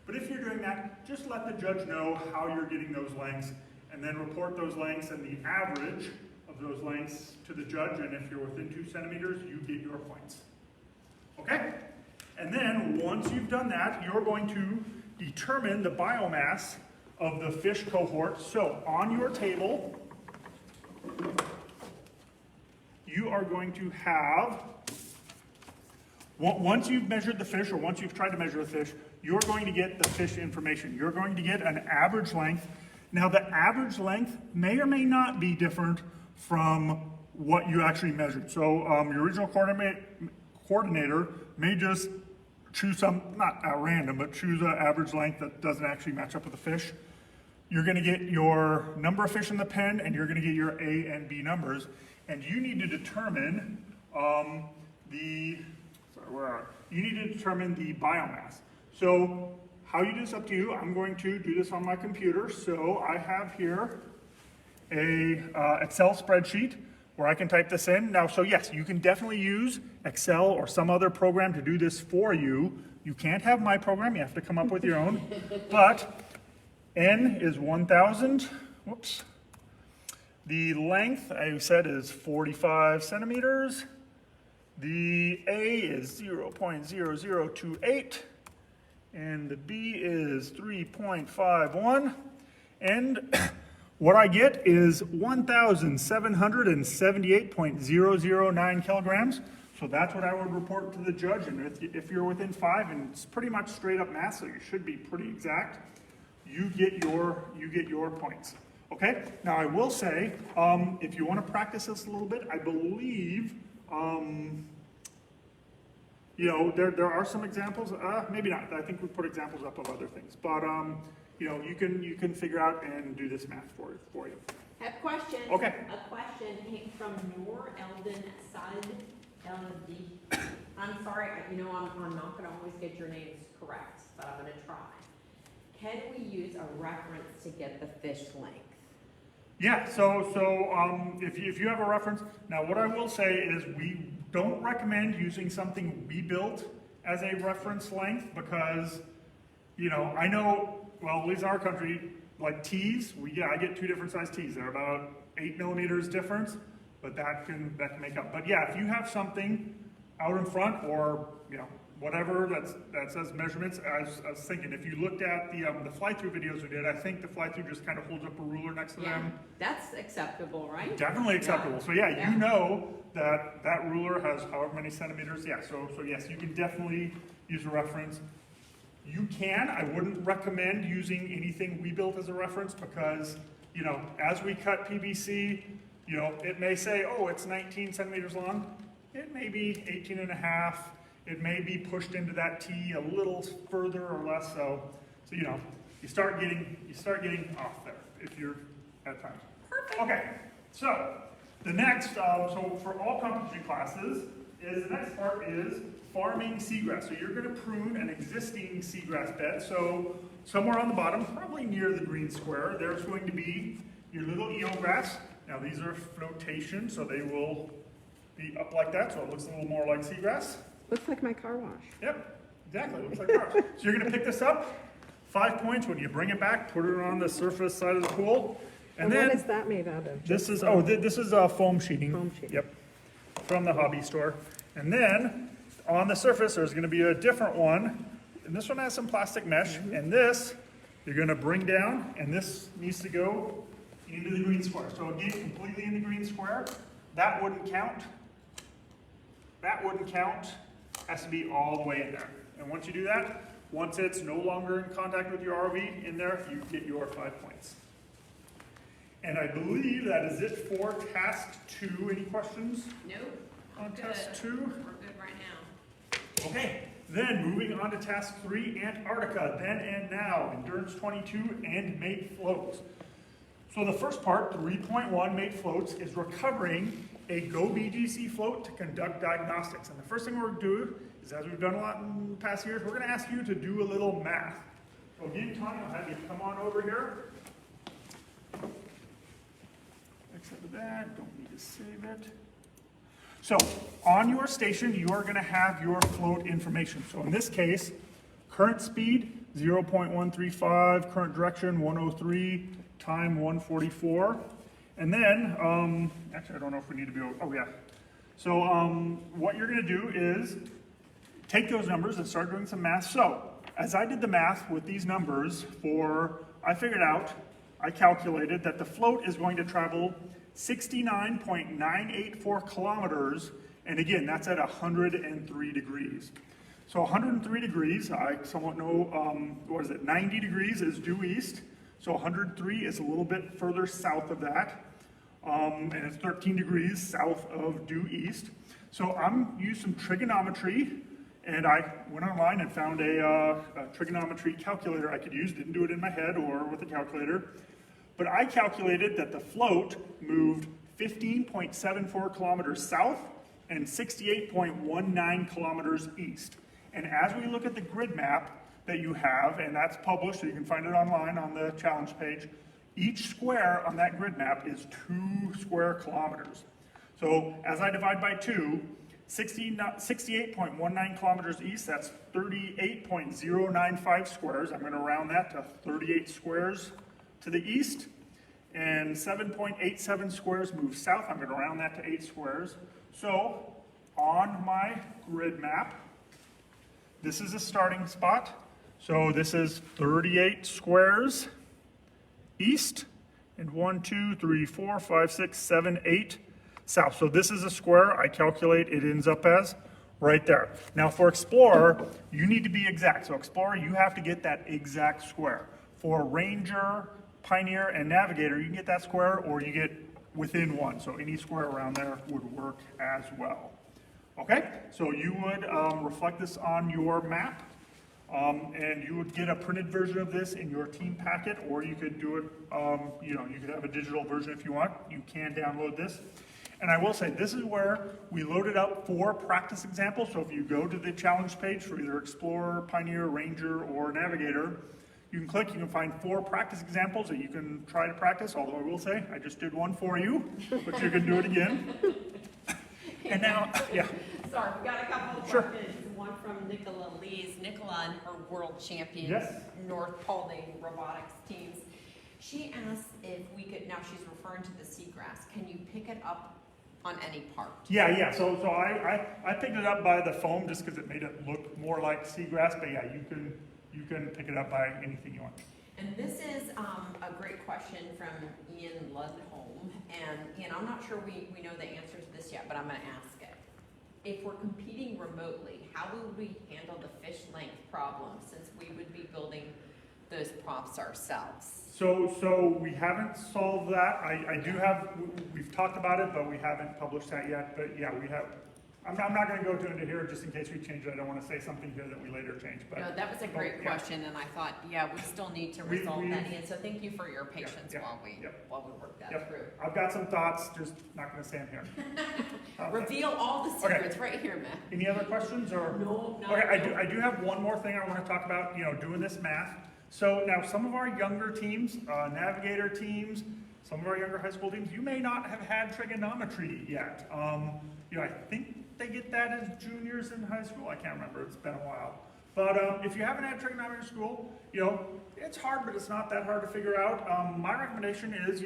But if you're doing that, just let the judge know how you're getting those lengths, and then report those lengths and the average of those lengths to the judge, and if you're within 2 centimeters, you get your points. Okay? And then, once you've done that, you're going to determine the biomass of the fish cohort. So, on your table, you are going to have, once you've measured the fish, or once you've tried to measure the fish, you're going to get the fish information. You're going to get an average length. Now the average length may or may not be different from what you actually measured. So your original coordinator may just choose some, not at random, but choose an average length that doesn't actually match up with the fish. You're gonna get your number of fish in the pen and you're gonna get your A and B numbers. And you need to determine the biomass. So how you do this up to you. I'm going to do this on my computer. So I have here a Excel spreadsheet where I can type this in. Now, so yes, you can definitely use Excel or some other program to do this for you. You can't have my program, you have to come up with your own. But N is 1,000, whoops. The length, I said, is 45 centimeters. The A is 0.0028, and the B is 3.51. And what I get is 1,778.009 kilograms. So that's what I would report to the judge. And if you're within 5, and it's pretty much straight up math, so you should be pretty exact, you get your points. Okay, now I will say, if you want to practice this a little bit, I believe, you know, there are some examples, maybe not, I think we put examples up of other things, but you know, you can figure out and do this math for you. Have questions? Okay. A question came from Noor Eldon Saad LD. I'm sorry, you know, I'm not gonna always get your names correct, but I'm gonna try. Can we use a reference to get the fish length? Yeah, so if you have a reference, now what I will say is we don't recommend using something we built as a reference length because, you know, I know, well, at least in our country, like tees, I get 2 different size tees. They're about 8 millimeters difference, but that can make up. But yeah, if you have something out in front or, you know, whatever that says measurements, I was thinking, if you looked at the fly-through videos we did, I think the fly-through just kind of holds up a ruler next to them. That's acceptable, right? Definitely acceptable. Yeah. So yeah, you know that ruler has however many centimeters. Yeah, so yes, you can definitely use a reference. You can, I wouldn't recommend using anything we built as a reference because, you know, as we cut PVC, you know, it may say, oh, it's 19 centimeters long. It may be 18 and a half. It may be pushed into that T a little further or less. So you know, you start getting off there if you're at times. Perfect. Okay, so the next, so for all competency classes, the next part is farming seagrass. So you're going to prune an existing seagrass bed. So somewhere on the bottom, probably near the green square, there's going to be your little eelgrass. Now these are flotation, so they will be up like that, so it looks a little more like seagrass. Looks like my car wash. Yep, exactly, looks like ours. So you're gonna pick this up, 5 points. When you bring it back, put it on the surface side of the pool. And then, what is that made out of? this is foam sheeting. Foam sheeting. Yep, from the hobby store. And then, on the surface, there's gonna be a different one. And this one has some plastic mesh. And this, you're gonna bring down, and this needs to go into the green square. So again, completely in the green square. That wouldn't count. That wouldn't count. Has to be all the way in there. And once you do that, once it's no longer in contact with your RV in there, you get your 5 points. And I believe that is it for task 2. Any questions Nope. on task 2? We're good right now. Okay, then moving on to task 3, Antarctica, then and now, endurance 22 and mate floats. So the first part, 3.1 mate floats, is recovering a Go BGC float to conduct diagnostics. And the first thing we're going to do is, as we've done a lot in the past years, we're going to ask you to do a little math. So again, Tony, I'll have you come on over here. Exit that, don't need to save it. So on your station, you are going to have your float information. So in this case, current speed, 0.135, current direction, 103, time 144. And then, actually I don't know if we need to be, oh yeah. So what you're gonna do is take those numbers and start doing some math. So as I did the math with these numbers I calculated that the float is going to travel 69.984 kilometers. And again, that's at 103 degrees. So 103 degrees, I somewhat know, 90 degrees is due east. So 103 is a little bit further south of that. And it's 13 degrees south of due east. So I'm used some trigonometry, and I went online and found a trigonometry calculator I could use. Didn't do it in my head or with a calculator. But I calculated that the float moved 15.74 kilometers south and 68.19 kilometers east. And as we look at the grid map that you have, and that's published, so you can find it online on the challenge page, each square on that grid map is 2 square kilometers. So as I divide by 2, 68.19 kilometers east, that's 38.095 squares. I'm going to round that to 38 squares to the east. And 7.87 squares move south. I'm going to round that to 8 squares. So on my grid map, this is a starting spot. So this is 38 squares east, and 1, 2, 3, 4, 5, 6, 7, 8 south. So this is a square. I calculate it ends up as right there. Now for Explorer, you need to be exact. So Explorer, you have to get that exact square. For Ranger, Pioneer, and Navigator, you can get that square or you get within 1. So any square around there would work as well. Okay, so you would reflect this on your map. And you would get a printed version of this in your team packet, or you could do it, you could have a digital version if you want. You can download this. And I will say, this is where we loaded up 4 practice examples. So if you go to the challenge page for either Explorer, Pioneer, Ranger, or Navigator, you can click, you can find 4 practice examples that you can try to practice, although I will say, I just did one for you, but you can do it again. And now, yeah. Sorry, we got a couple of questions. One from Nicola Lees. Nicola and her world champions, Yes. North Paulding robotics teams. She asked if we could, now she's referring to the seagrass, can you pick it up on any part? Yeah. So I picked it up by the foam just because it made it look more like seagrass. But yeah, you can pick it up by anything you want. And this is a great question from Ian Ludholm. And Ian, I'm not sure we know the answer to this yet, but I'm going to ask it. If we're competing remotely, how would we handle the fish length problem since we would be building those props ourselves? So we haven't solved that. I do have, we've talked about it, but we haven't published that yet. But yeah, we have. I'm not going to go into here just in case we change it. I don't want to say something here that we later change. But no, that was a great question, and I thought, yeah, we still need to resolve that. And so thank you for your patience while we work that through. I've got some thoughts, just not going to say them here. Reveal all the secrets right here, Matt. Any other questions or? No. Okay, I do have one more thing I want to talk about. Doing this math. So now some of our younger teams, Navigator teams, some of our younger high school teams, you may not have had trigonometry yet. I think they get that as juniors in high school. I can't remember, it's been a while. But if you haven't had trigonometry in school, it's hard, but it's not that hard to figure out. My recommendation is,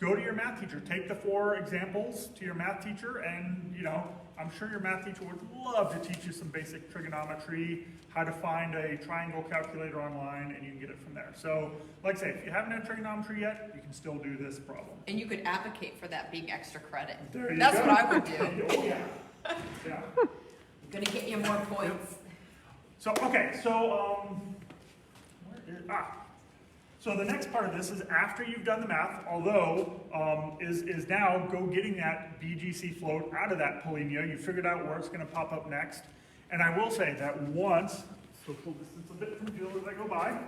go to your math teacher. Take the 4 examples to your math teacher, and, I'm sure your math teacher would love to teach you some basic trigonometry, how to find a triangle calculator online, and you can get it from there. So, like I say, if you haven't had trigonometry yet, you can still do this problem. And you could advocate for that being extra credit. That's what I would do. Oh, yeah. Yeah. I'm gonna get you more points. So, okay, so the next part of this is after you've done the math, although, is now go getting that BGC float out of that polynya. You figured out where it's gonna pop up next. And I will say that once, so pull distance a bit from Jill as I go by.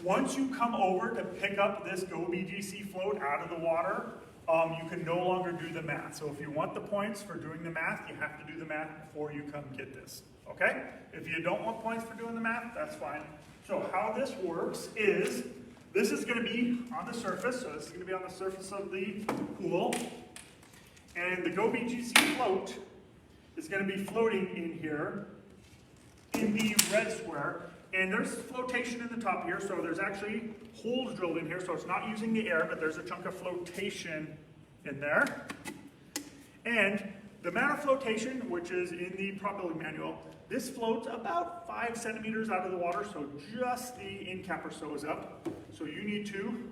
Once you come over to pick up this Go BGC float out of the water, you can no longer do the math. So if you want the points for doing the math, you have to do the math before you come get this, okay? If you don't want points for doing the math, that's fine. So how this works is, this is gonna be on the surface, so this is gonna be on the surface of the pool, and the Go BGC float is gonna be floating in here, in the red square, and there's flotation in the top here, so there's actually holes drilled in here, so it's not using the air, but there's a chunk of flotation in there. And the amount of flotation, which is in the prop building manual, this floats about 5 centimeters out of the water, so just the end cap or so is up. So you need to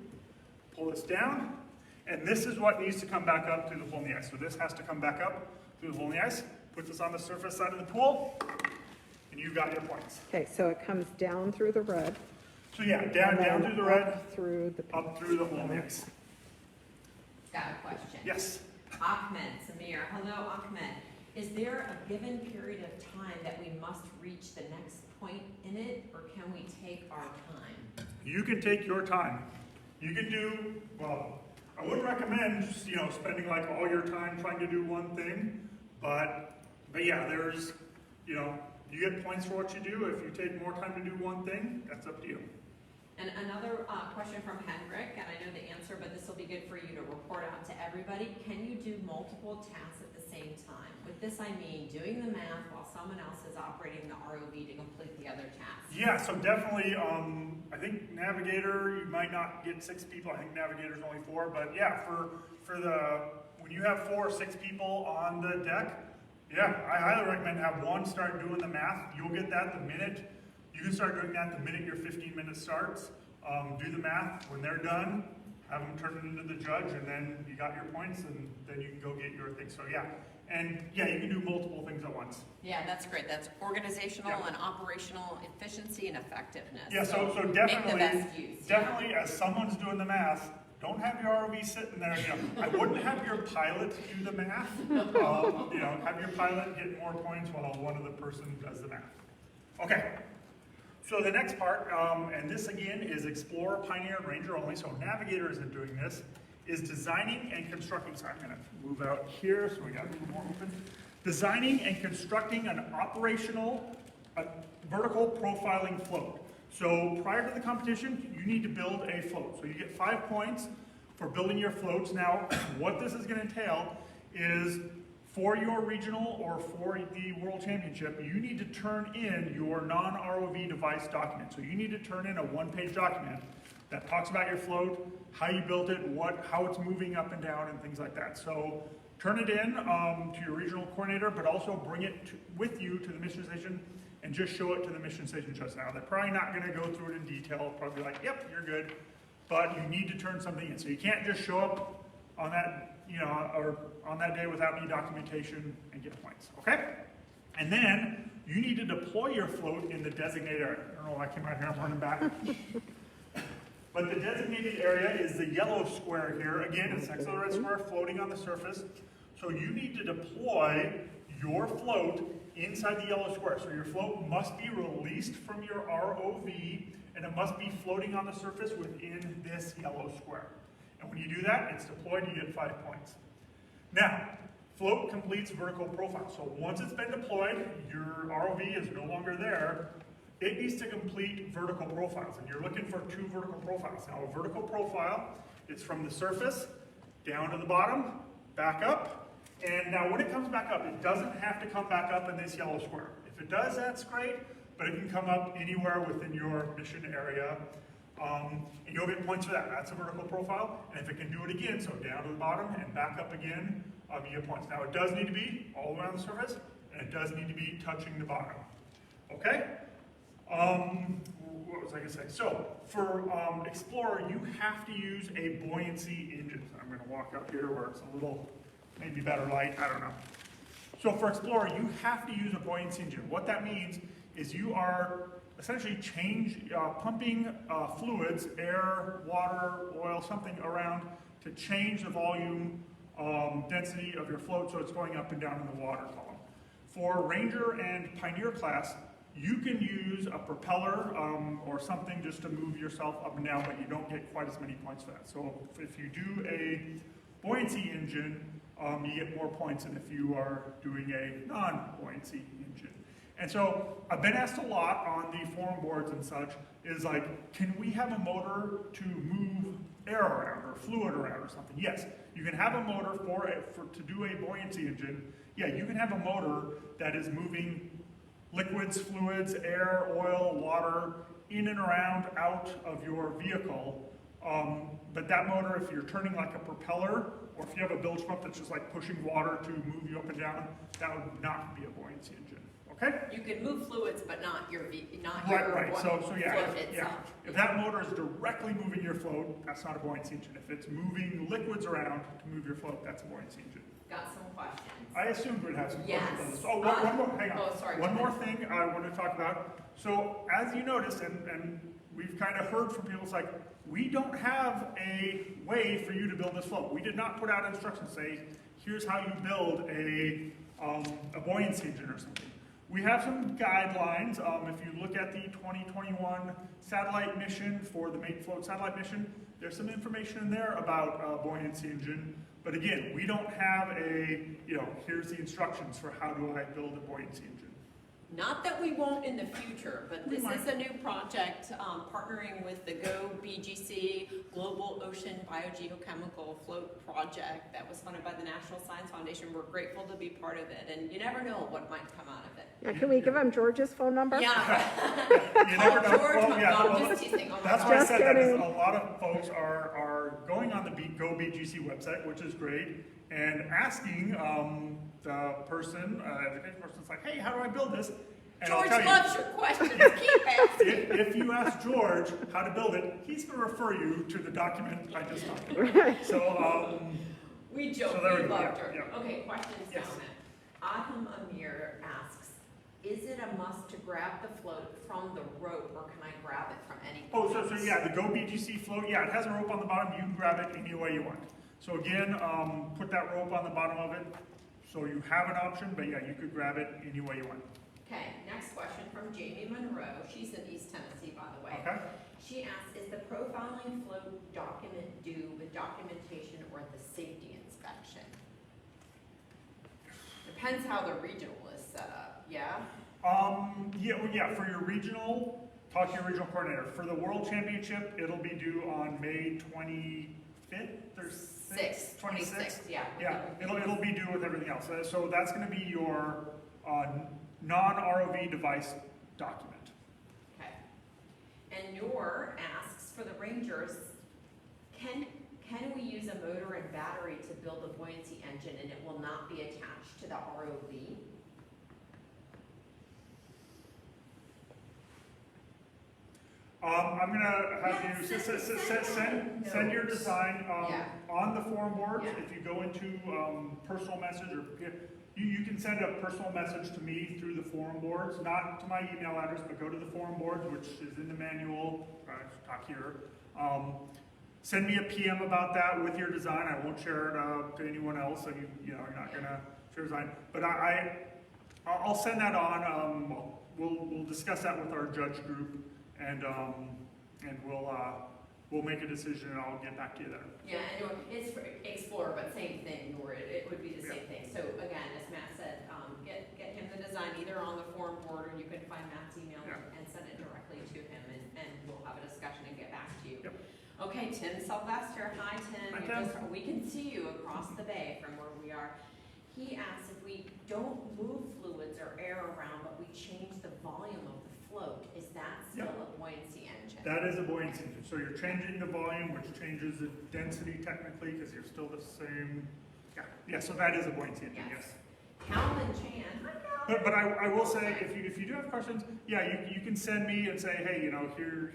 pull this down, and this is what needs to come back up through the hole in the ice. So this has to come back up through the hole in the ice, put this on the surface side of the pool, and you've got your points. Okay, so it comes down through the red. So yeah, down And then through the red, up through the pink. up through the whole mix. Got a question. Yes. Ahmed, Samir, hello Ahmed. Is there a given period of time that we must reach the next point in it, or can we take our time? You can take your time. You can do, well, I wouldn't recommend, spending like all your time trying to do one thing, but yeah, there's, you get points for what you do. If you take more time to do one thing, that's up to you. And another question from Henrik, and I know the answer, but this will be good for you to report out to everybody. Can you do multiple tasks at the same time? With this, I mean doing the math while someone else is operating the ROV to complete the other tasks. Yeah, so definitely, I think Navigator, you might not get 6 people. I think Navigator's only 4, but yeah, when you have 4 or 6 people on the deck, yeah, I highly recommend have one start doing the math. You'll get that the minute. You can start doing that the minute your 15 minutes starts. Do the math. When they're done, have them turn it into the judge, and then you got your points, and then you can go get your thing. So yeah, and yeah, you can do multiple things at once. Yeah, that's great. That's organizational and operational efficiency and effectiveness. Yeah, so make definitely, the best use. definitely, as someone's doing the math, don't have your ROV sitting there. I wouldn't have your pilot do the math. Have your pilot get more points while one other person does the math. Okay. So the next part, and this again is Explorer, Pioneer, and Ranger only, so Navigator isn't doing this, is designing and constructing. So I'm going to move out here so we got a little more open. Designing and constructing an operational vertical profiling float. So prior to the competition, you need to build a float. So you get 5 points for building your floats. Now, what this is going to entail is for your regional or for the World Championship, you need to turn in your non-ROV device document. So you need to turn in a 1-page document that talks about your float, how you built it, how it's moving up and down, and things like that. So turn it in to your regional coordinator, but also bring it with you to the mission station and just show it to the mission station just now. They're probably not going to go through it in detail. Probably like, yep, you're good. But you need to turn something in. So you can't just show up on that, or on that day without any documentation and get points, okay? And then you need to deploy your float in the designated area. I don't know why I came out here, I'm running back. But the designated area is the yellow square here. Again, it's next to the red square floating on the surface. So you need to deploy your float inside the yellow square. So your float must be released from your ROV, and it must be floating on the surface within this yellow square. And when you do that, it's deployed, you get 5 points. Now, float completes vertical profile. So once it's been deployed, your ROV is no longer there, it needs to complete vertical profiles. And you're looking for 2 vertical profiles. Now, a vertical profile is from the surface down to the bottom, back up. And now when it comes back up, it doesn't have to come back up in this yellow square. If it does, that's great, but it can come up anywhere within your mission area. And you'll get points for that. That's a vertical profile. And if it can do it again, so down to the bottom and back up again, you get points. Now it does need to be all the way on the surface, and it does need to be touching the bottom. Okay? What was I going to say? So for Explorer, you have to use a buoyancy engine. So I'm going to walk up here where it's a little, maybe better light, I don't know. So for Explorer, you have to use a buoyancy engine. What that means is you are essentially pumping fluids, air, water, oil, something around to change the volume density of your float so it's going up and down in the water column. For Ranger and Pioneer class, you can use a propeller or something just to move yourself up and down, but you don't get quite as many points for that. So if you do a buoyancy engine, you get more points than if you are doing a non-buoyancy engine. And so I've been asked a lot on the forum boards and such, is like, can we have a motor to move air around or fluid around or something? Yes, you can have a motor to do a buoyancy engine. Yeah, you can have a motor that is moving liquids, fluids, air, oil, water, in and around, out of your vehicle. But that motor, if you're turning like a propeller, or if you have a bilge pump that's just like pushing water to move you up and down, that would not be a buoyancy engine. Okay? You can move fluids, but not your Right. So yeah, float if itself. that motor is directly moving your float, that's not a buoyancy engine. If it's moving liquids around to move your float, that's a buoyancy engine. Got some questions. I assumed we'd have some questions on this. Yes. Oh, one more, hang on. Oh, sorry. One more thing I want to talk about. So as you noticed, and we've kind of heard from people, it's like, we don't have a way for you to build this float. We did not put out instructions say, here's how you build a buoyancy engine or something. We have some guidelines. If you look at the 2021 satellite mission for the Mate Float satellite mission, there's some information in there about a buoyancy engine. But again, we don't have a, here's the instructions for how do I build a buoyancy engine. Not that we won't in the future, but We this might. is a new project partnering with the Go BGC Global Ocean Biogeochemical Float Project that was funded by the National Science Foundation. We're grateful to be part of it, and you never know what might come out of it. Yeah, can we give him George's phone number? Yeah. You never know. George, Well, yeah, no, well, I'm just teasing. Oh my that's God. why I Just said that is kidding. a lot of folks are going on the Go BGC website, which is great, and asking the person, education person's like, hey, how do I build this? And George I'll tell loves your questions. Keep asking. if you ask George how to build it, he's going to refer you to the document I just talked about. So, We joke, So there we we go, love yeah, George. yeah. Okay, questions Yes. down there. Aham Amir asks, is it a must to grab the float from the rope, or can I grab it from any so place? yeah, the Go BGC float, yeah, it has a rope on the bottom. You can grab it any way you want. So again, put that rope on the bottom of it, so you have an option. But yeah, you could grab it any way you want. Okay, next question from Jamie Monroe. She's in East Tennessee, by the way. Okay. She asks, is the profiling float document due with documentation or the safety inspection? Depends how the regional is set up, yeah? Yeah, for your regional, talk to your regional coordinator. For the World Championship, it'll be due on May 25th or 6th? 26th, yeah. Yeah, it'll be due with everything else. So that's going to be your non-ROV device document. Okay. And Noor asks, for the Rangers, can we use a motor and battery to build a buoyancy engine and it will not be attached to the ROV? I'm gonna have Yeah, you send your notes. design Yeah. on the forum board. Yeah. If you go into personal message, or you can send a personal message to me through the forum boards, not to my email address, but go to the forum boards, which is in the manual. Talk here. Send me a PM about that with your design. I won't share it to anyone else, so you're not gonna share design. But I'll send that on. We'll discuss that with our judge group, and we'll make a decision, and I'll get back to you there. Yeah, and it's for Explorer, but same thing, Nor it would be the same thing. So again, as Matt said, get him the design either on the forum board, or you can find Matt's email and send it directly to him, and we'll have a discussion and get back to you. Yep. Okay, Tim Sylvester, hi Tim. Hi, You're Tim. we can see you across the bay from where we are. He asks if we don't move fluids or air around, but we change the volume of the float, is that still Yep. a buoyancy engine? That is a buoyancy engine. So you're changing the volume, which changes the density technically, because you're still the same. Yeah. So that is a buoyancy engine. Yes. Calvin Chan, hi Calvin. But I will say, if you do have questions, you can send me and say, hey,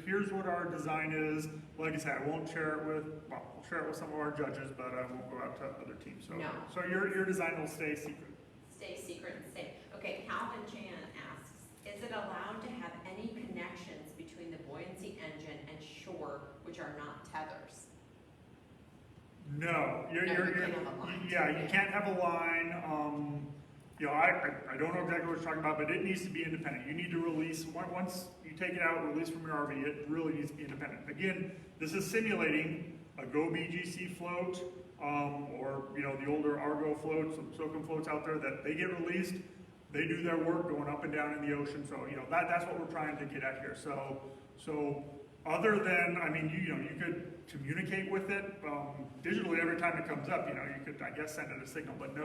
here's what our design is. Like I said, I won't share it with, I'll share it with some of our judges, but I won't go out to other teams. So, No. so your design will stay secret. Stay secret and stay. Okay, Calvin Chan asks, is it allowed to have any connections between the buoyancy engine and shore which are not tethers? No, you can't have a line. you can't have a line. I don't know exactly what you're talking about, but it needs to be independent. You need to release, once you take it out, release from your RV, it really needs to be independent. Again, this is simulating a Go BGC float, or the older Argo floats, some SOCOM floats out there that they get released, they do their work going up and down in the ocean. So, that's what we're trying to get at here. So other than, you could communicate with it digitally every time it comes up. You could, I guess, send it a signal, but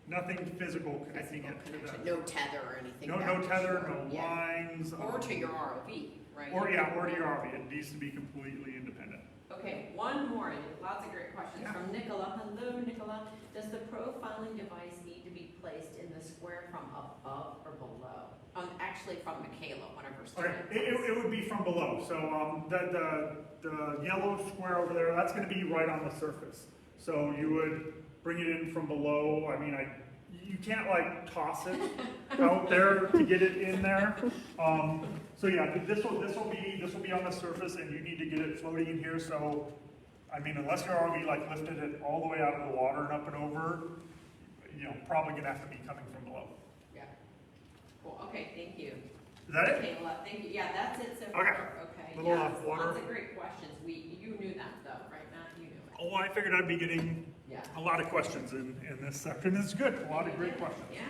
nothing physical connecting it to that. No tether or anything. No back to tether, shore. no Yeah. lines. Or to your ROV, right? Or to your RV. It needs to be completely independent. Okay, one more, and lots of great questions Yeah. from Nicola. Hello, Nicola. Does the profiling device need to be placed in the square from above or below? Actually, from Michaela, one of her Okay, students. it would be from below. So the yellow square over there, that's going to be right on the surface. So you would bring it in from below. you can't like toss it out there to get it in there. So yeah, this will be on the surface, and you need to get it floating in here. So, I mean, unless you're already like lifted it all the way out of the water and up and over, you know, probably gonna have to be coming from below. Yeah. Cool, okay, thank you. Is that it? Okay, thank you, yeah, that's it so far, okay. Little, Yeah, water. lots of great questions, you knew that though, right, Matt, you knew it. Oh, I figured I'd be getting Yeah. a lot of questions in this section. It's good. A lot of great questions. Yeah.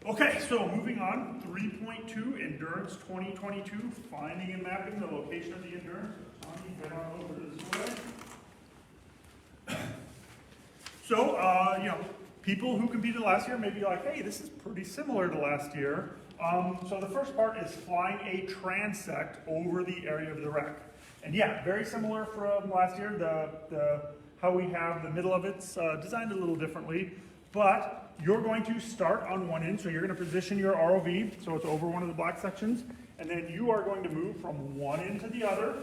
Okay, so moving on, 3.2, Endurance 2022, finding and mapping the location of the Endurance. Tommy, head on over this way. So, you know, people who competed last year may be like, hey, this is pretty similar to last year. So the first part is flying a transect over the area of the wreck. And yeah, very similar from last year. How we have the middle of it's designed a little differently, but you're going to start on one end, so you're going to position your ROV so it's over one of the black sections, and then you are going to move from one end to the other,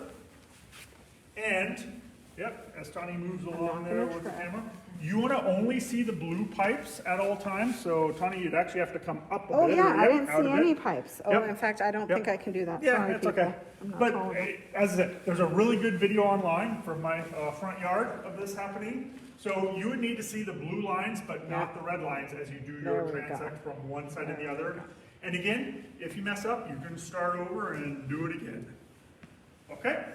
and, yep, as Tani moves along there with the camera, you want to only see the blue pipes at all times, so Tani, you'd actually have to come up a Oh, bit. yeah, I didn't out see of any it. pipes. Yep. Oh, in fact, I don't Yep. think I can do that. Yeah, Sorry, it's people. okay. I'm not But tall enough. as I said, there's a really good video online from my front yard of this happening. So you would need to see the blue lines, but not the red lines as you do your There we go. transect from one side to the other. And again, if you mess up, you can start over and do it again. Okay?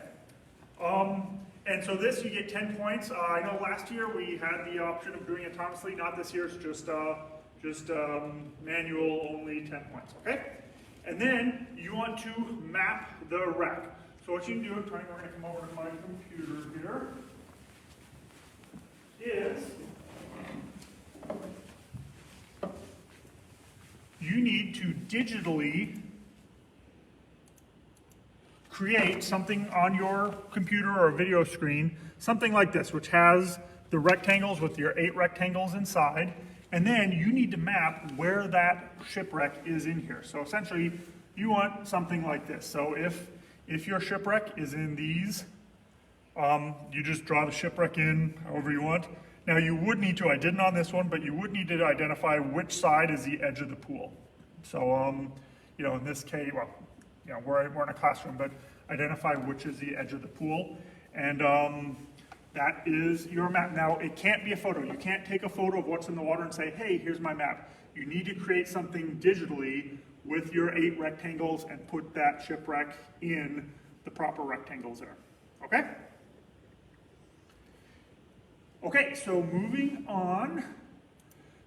And so this, you get 10 points. I know last year we had the option of doing it autonomously. Not this year, it's just manual only 10 points, okay? And then you want to map the wreck. So what you can do, Tony, we're gonna come over to my computer here, is you need to digitally create something on your computer or video screen, something like this, which has the rectangles with your 8 rectangles inside, and then you need to map where that shipwreck is in here. So essentially, you want something like this. So if your shipwreck is in these, you just draw the shipwreck in however you want. Now you would need to, I didn't on this one, but you would need to identify which side is the edge of the pool. So, you know, in this case, well, you know, we're in a classroom, but identify which is the edge of the pool. And that is your map. Now, it can't be a photo. You can't take a photo of what's in the water and say, hey, here's my map. You need to create something digitally with your 8 rectangles and put that shipwreck in the proper rectangles there. Okay? Okay, so moving on.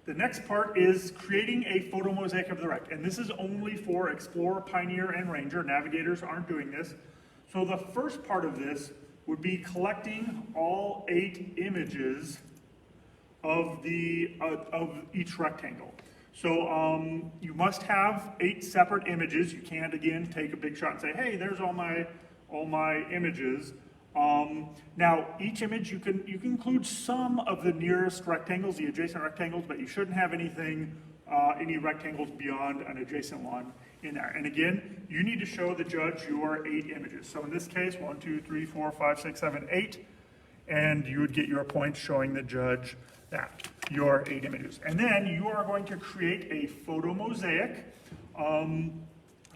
The next part is creating a photo mosaic of the wreck. And this is only for Explorer, Pioneer, and Ranger. Navigators aren't doing this. So the first part of this would be collecting all 8 images of each rectangle. So you must have 8 separate images. You can't, again, take a big shot and say, hey, there's all my images. Now, each image, you can include some of the nearest rectangles, the adjacent rectangles, but you shouldn't have any rectangles beyond an adjacent one in there. And again, you need to show the judge your 8 images. So in this case, 1, 2, 3, 4, 5, 6, 7, 8, and you would get your points showing the judge that, your 8 images. And then you are going to create a photo mosaic.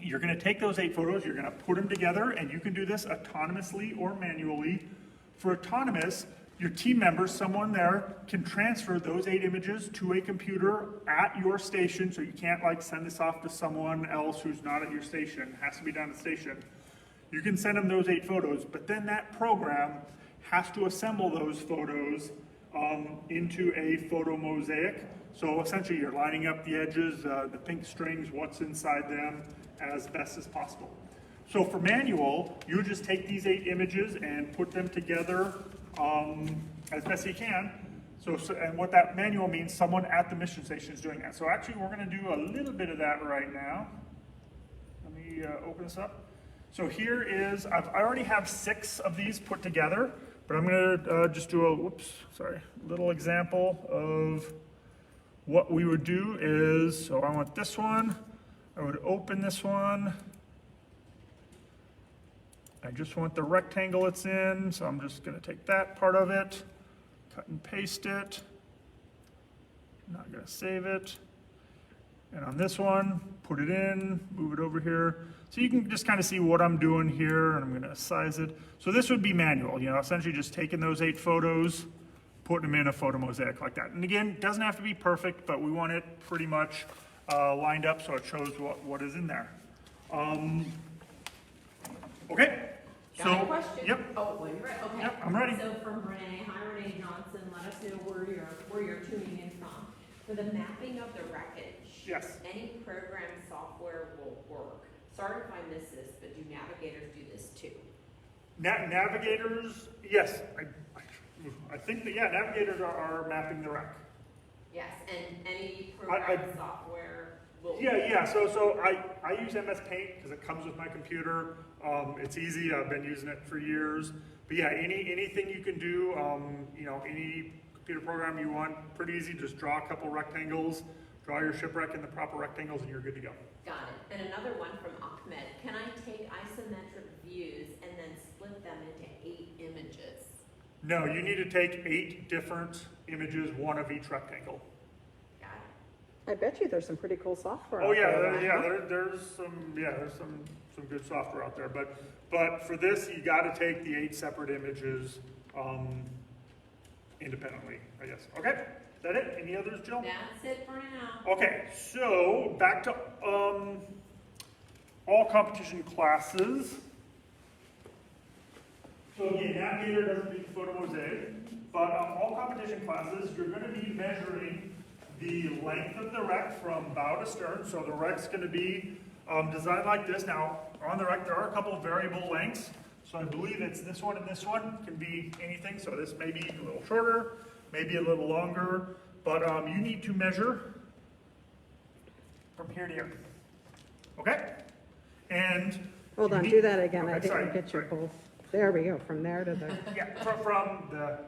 You're going to take those 8 photos, you're going to put them together, and you can do this autonomously or manually. For autonomous, your team members, someone there, can transfer those 8 images to a computer at your station, so you can't like send this off to someone else who's not at your station. It has to be done at the station. You can send them those 8 photos, but then that program has to assemble those photos into a photo mosaic. So essentially you're lining up the edges, the pink strings, what's inside them, as best as possible. So for manual, you just take these 8 images and put them together as best you can. And what that manual means, someone at the mission station is doing that. So actually we're going to do a little bit of that right now. Let me open this up. So here is, I already have 6 of these put together, but I'm going to just do a, little example of what we would do is, so I want this one. I would open this one. I just want the rectangle it's in, so I'm just going to take that part of it, cut and paste it. not gonna save it. And on this one, put it in, move it over here. So you can just kind of see what I'm doing here, and I'm gonna size it. So this would be manual, essentially just taking those 8 photos, putting them in a photo mosaic like that. And again, it doesn't have to be perfect, but we want it pretty much lined up so it shows what is in there. Okay. Got a question? Yep. Oh, when you're ready, okay. Yep, I'm ready. So from Renee, hi Renee Johnson, let us know where you're tuning in from. For the mapping of the wreckage. Yes. Any program software will work. Sorry if I missed this, but do navigators do this too? Navigators, yes. I think that, yeah, navigators are mapping the wreck. Yes, and any program software will. Yeah. So I use MS Paint because it comes with my computer. It's easy. I've been using it for years. But yeah, anything you can do, any computer program you want, pretty easy. Just draw a couple rectangles, draw your shipwreck in the proper rectangles, and you're good to go. Got it. And another one from Ahmed. Can I take isometric views and then split them into 8 images? No, you need to take 8 different images, one of each rectangle. Got it. I bet you there's some pretty cool software. Oh out yeah, there. there's some good software out there, but for this you got to take the 8 separate images independently, I guess. Okay, is that it? Any others, Jill? That's it for now. Okay, so back to all competition classes. So again, Navigator doesn't do photo mosaic, but all competition classes, you're going to be measuring the length of the wreck from bow to stern. So the wreck's going to be designed like this. Now, on the wreck, there are a couple of variable lengths. So I believe it's this one and this one. Can be anything. So this may be a little shorter, maybe a little longer, but you need to measure from here to here. Okay? And Hold on, do that again. Okay, I didn't sorry, get you sorry. both. There we go, from there to the, Yeah, from the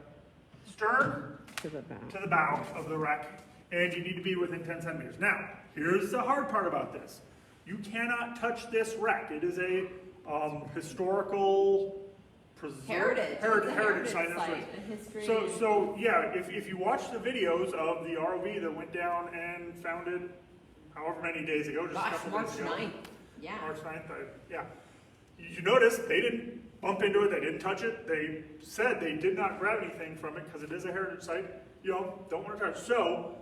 stern to the bow. to the bow of the wreck, and you need to be within 10 centimeters. Now, here's the hard part about this. You cannot touch this wreck. It is a historical Heritage site. That's right. a history. So yeah, if you watch the videos of the ROV that went down and found it however many days ago, just a couple March days ago. 9th. Yeah. March 9th, yeah. You notice they didn't bump into it, they didn't touch it. They said they did not grab anything from it because it is a heritage site. Don't want to touch. So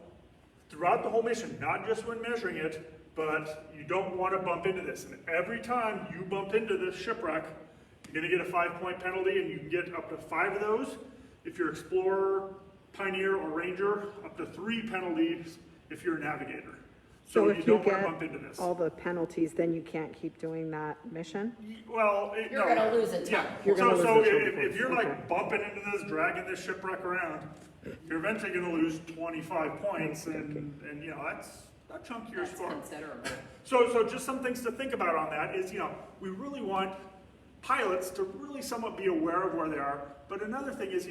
throughout the whole mission, not just when measuring it, but you don't want to bump into this. And every time you bump into this shipwreck, you're going to get a 5-point penalty, and you can get up to 5 of those. If you're Explorer, Pioneer, or Ranger, up to 3 penalties if you're a Navigator. So if you you don't want to get bump into this. all the penalties, then you can't keep doing that mission? Well, You're no. gonna lose a ton. Yeah. You're gonna So lose a ton. if you're Okay. like bumping into this, dragging this shipwreck around, you're eventually going to lose 25 points, and that's a chunk of your That's score. considerable. So just some things to think about on that is, we really want pilots to really somewhat be aware of where they are. But another thing is,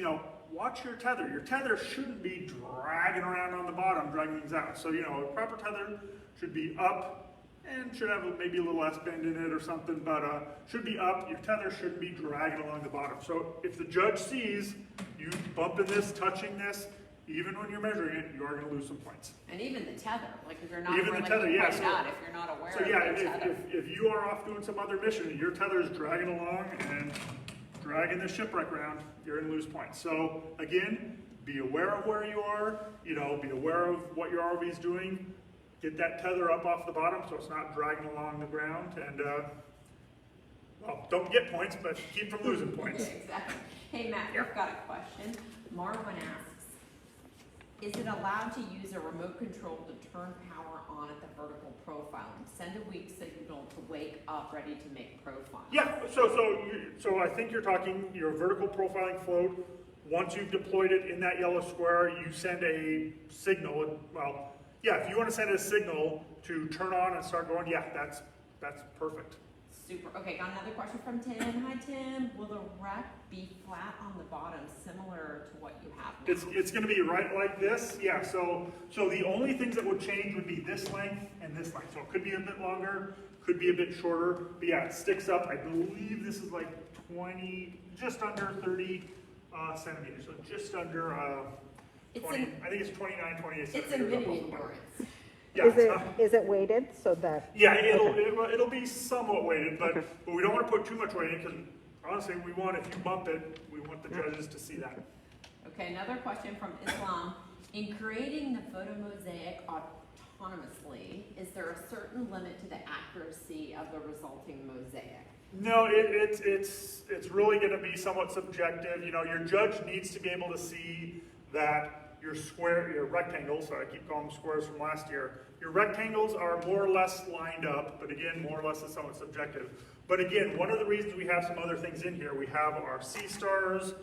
watch your tether. Your tether shouldn't be dragging around on the bottom, dragging things out. So, a proper tether should be up and should have maybe a little less bend in it or something, but should be up. Your tether shouldn't be dragging along the bottom. So if the judge sees you bumping this, touching this, even when you're measuring it, you are going to lose some points. And even the tether, like if you're not, Even the like tether, you yeah, pointed out, if you're not aware So of yeah, the tether. if you are off doing some other mission and your tether is dragging along and dragging the shipwreck around, you're going to lose points. So again, be aware of where you are, be aware of what your ROV is doing. Get that tether up off the bottom so it's not dragging along the ground, and well, don't get points, but keep from losing points. Exactly. Hey Matt, we've got a question. Marwin asks, is it allowed to use a remote control to turn power on at the vertical profiling? Send a weak signal to wake up ready to make profile. Yeah, so I think you're talking your vertical profiling float. Once you've deployed it in that yellow square, you send a signal. Well, yeah, if you want to send a signal to turn on and start going, yeah, that's perfect. Super. Okay, got another question from Tim. Hi Tim. Will the wreck be flat on the bottom, similar to what you have now? It's going to be right like this. Yeah. So the only things that would change would be this length and this length. So it could be a bit longer, could be a bit shorter. But yeah, it sticks up. I believe this is like 20, just under 30 centimeters. So just under It's 20, in, I think it's 29, 28 it's a centimeters. mini up. endurance. Yeah, Is it's it, not- is it weighted so that, yeah, Okay. it'll be somewhat weighted, but, Okay. but we don't want to put too much weight in because honestly, we want, if you bump it, we want the judges to see that. Okay, another question from Islam. In creating the photomosaic autonomously, is there a certain limit to the accuracy of the resulting mosaic? No, it's really going to be somewhat subjective. You know, your judge needs to be able to see that your square, your rectangles, so I keep calling them squares from last year, your rectangles are more or less lined up, but again, more or less is somewhat subjective. But again, one of the reasons we have some other things in here, we have our sea stars,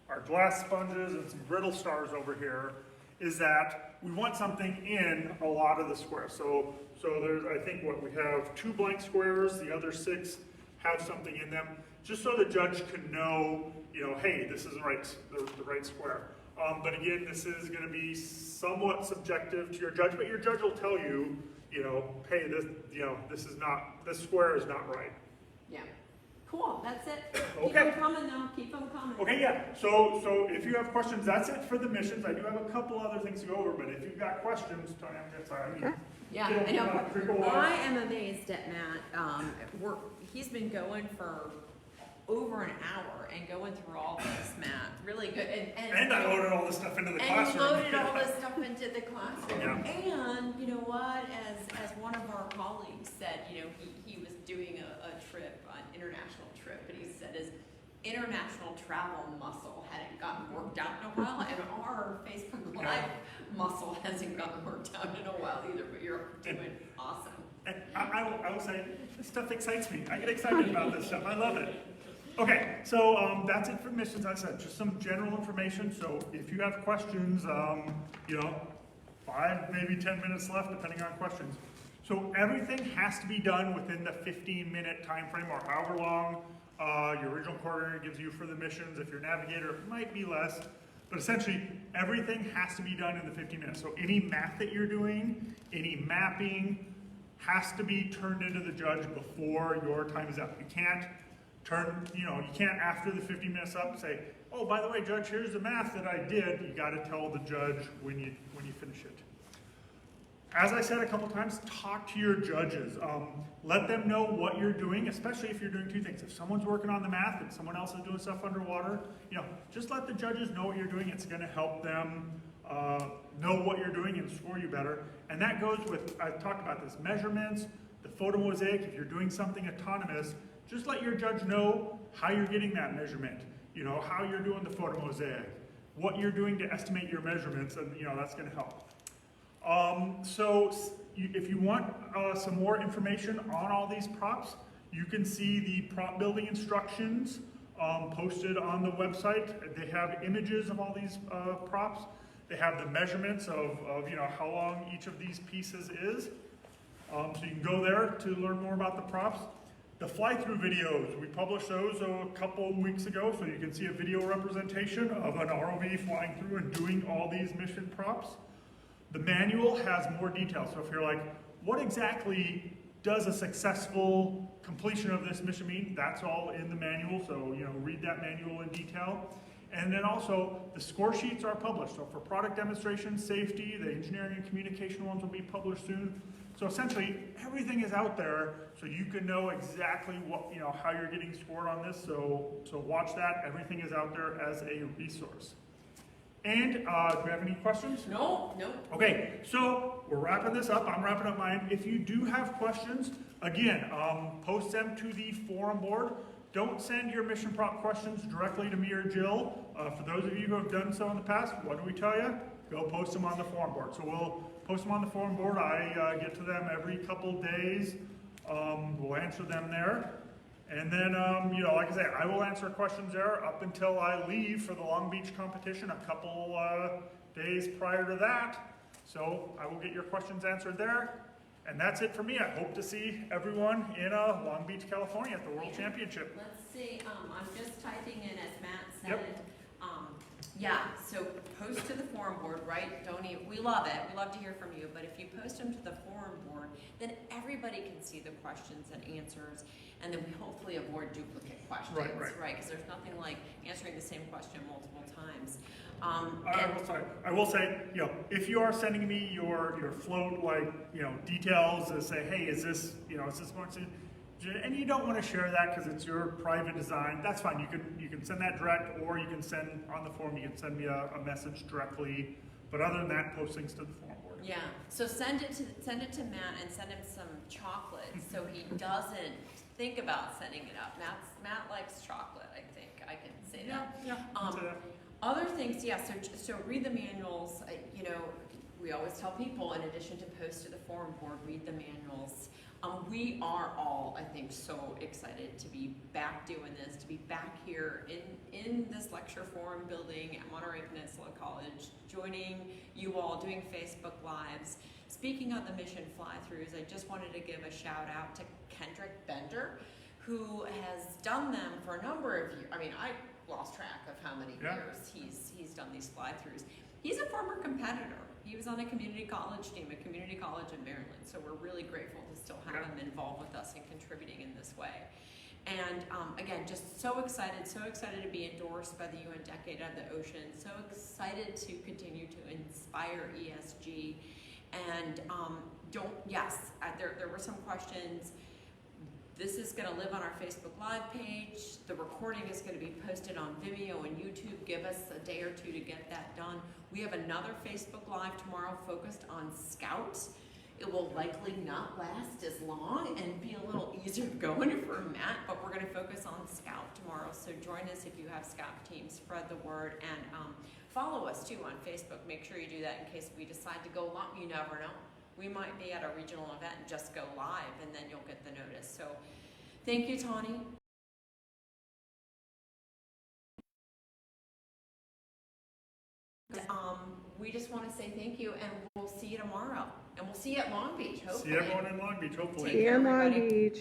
our glass sponges, and some brittle stars over here, is that we want something in a lot of the squares. So there's, I think what we have 2 blank squares, the other 6 have something in them, just so the judge can know, you know, hey, this is the right square. But again, this is going to be somewhat subjective to your judge, but your judge will tell you, you know, hey, this square is not right. Yeah. Cool, that's it. Keep Okay. them coming though, keep them coming. Okay, yeah. So if you have questions, that's it for the missions. I do have a couple other things to go over, but if you've got questions, Tony, I'm sorry. Okay. Yeah, Drink a water. I am amazed at Matt. He's been going for over an hour and going through all this, Matt. Really good. And I loaded all this stuff into the And classroom. you loaded all this stuff into the classroom. Yeah. And you know what? As one of our colleagues said, you know, he was doing a trip, an international trip, and he said his international travel muscle hadn't gotten worked out in a while, and our Facebook Live muscle hasn't gotten worked out in a while either, but you're doing awesome. And I will say, this stuff excites me. I get excited about this stuff. I love it. Okay, so that's it for missions. As I said, just some general information. So if you have questions, you know, 5, maybe 10 minutes left, depending on questions. So everything has to be done within the 15-minute time frame, or however long your original coordinator gives you for the missions. If you're Navigator, it might be less. But essentially, everything has to be done in the 15 minutes. So any math that you're doing, any mapping, has to be turned into the judge before your time is up. You can't you can't after the 15 minutes up say, oh, by the way, judge, here's the math that I did. You got to tell the judge when you finish it. As I said a couple times, talk to your judges. Let them know what you're doing, especially if you're doing 2 things. If someone's working on the math and someone else is doing stuff underwater, you know, just let the judges know what you're doing. It's going to help them know what you're doing and score you better. And that goes with, I've talked about this, measurements, the photo mosaic. If you're doing something autonomous, just let your judge know how you're getting that measurement, you know, how you're doing the photo mosaic, what you're doing to estimate your measurements, and, you know, that's going to help. If you want some more information on all these props, you can see the prop building instructions posted on the website. They have images of all these props. They have the measurements of you know, how long each of these pieces is. So you can go there to learn more about the props. The fly-through videos, we published those a couple weeks ago, so you can see a video representation of an ROV flying through and doing all these mission props. The manual has more detail, so if you're like, what exactly does a successful completion of this mission mean? That's all in the manual, so you know, read that manual in detail. And then also, the score sheets are published. So for product demonstration, safety, the engineering and communication ones will be published soon. So essentially, everything is out there, so you can know exactly what, you know, how you're getting scored on this. So watch that. Everything is out there as a resource. And do we have any questions? No. Okay, so we're wrapping this up. I'm wrapping up mine. If you do have questions, again, post them to the forum board. Don't send your mission prop questions directly to me or Jill. For those of you who have done so in the past, what do we tell you? Go post them on the forum board. So we'll post them on the forum board. I get to them every couple days. We'll answer them there. And then, you know, like I say, I will answer questions there up until I leave for the Long Beach competition a couple days prior to that. So I will get your questions answered there. And that's it for me. I hope to see everyone in Long Beach, California at the World Championship. Let's see, I'm just typing in as Matt said. Yep. Yeah, so post to the forum board, right? We love it. We love to hear from you. But if you post them to the forum board, then everybody can see the questions and answers, and then we hopefully avoid duplicate questions, Right. Because there's nothing like answering the same question multiple times. I will say, you know, if you are sending me your float, like, you know, details to say, hey, is this going to, and you don't want to share that because it's your private design, that's fine. You can send that direct, or you can send on the forum. You can send me a message directly. But other than that, post things to the forum board. Yeah, so send it to Matt and send him some chocolate so he doesn't think about sending it up. Matt likes chocolate, I think, I can say that. Yeah. Say that. Other things, yeah, so read the manuals. You know, we always tell people, in addition to post to the forum board, read the manuals. We are all, I think, so excited to be back doing this, to be back here in this lecture forum building at Monterey Peninsula College, joining you all, doing Facebook Lives. Speaking of the mission fly-throughs, I just wanted to give a shout out to Kendrick Bender, who has done them for a number of years. I mean, I lost track of how many years he's done these fly-throughs. He's a former competitor. He was on a community college team, a community college in Maryland, so we're really grateful to still have him involved with us and contributing in this way. And again, just so excited to be endorsed by the UN Decade of the Ocean, so excited to continue to inspire ESG. And there were some questions. This is going to live on our Facebook Live page. The recording is going to be posted on Vimeo and YouTube. Give us a day or two to get that done. We have another Facebook Live tomorrow focused on Scouts. It will likely not last as long and be a little easier going for Matt, but we're going to focus on Scout tomorrow. So join us if you have Scout teams. Spread the word, and follow us too on Facebook. Make sure you do that in case we decide to go live. You never know. We might be at a regional event and just go live, and then you'll get the notice. So thank you, Tawny. We just want to say thank you, and we'll see you tomorrow. And we'll see you at Long Beach, hopefully. See everyone in Long Beach, hopefully. See you in Long Beach.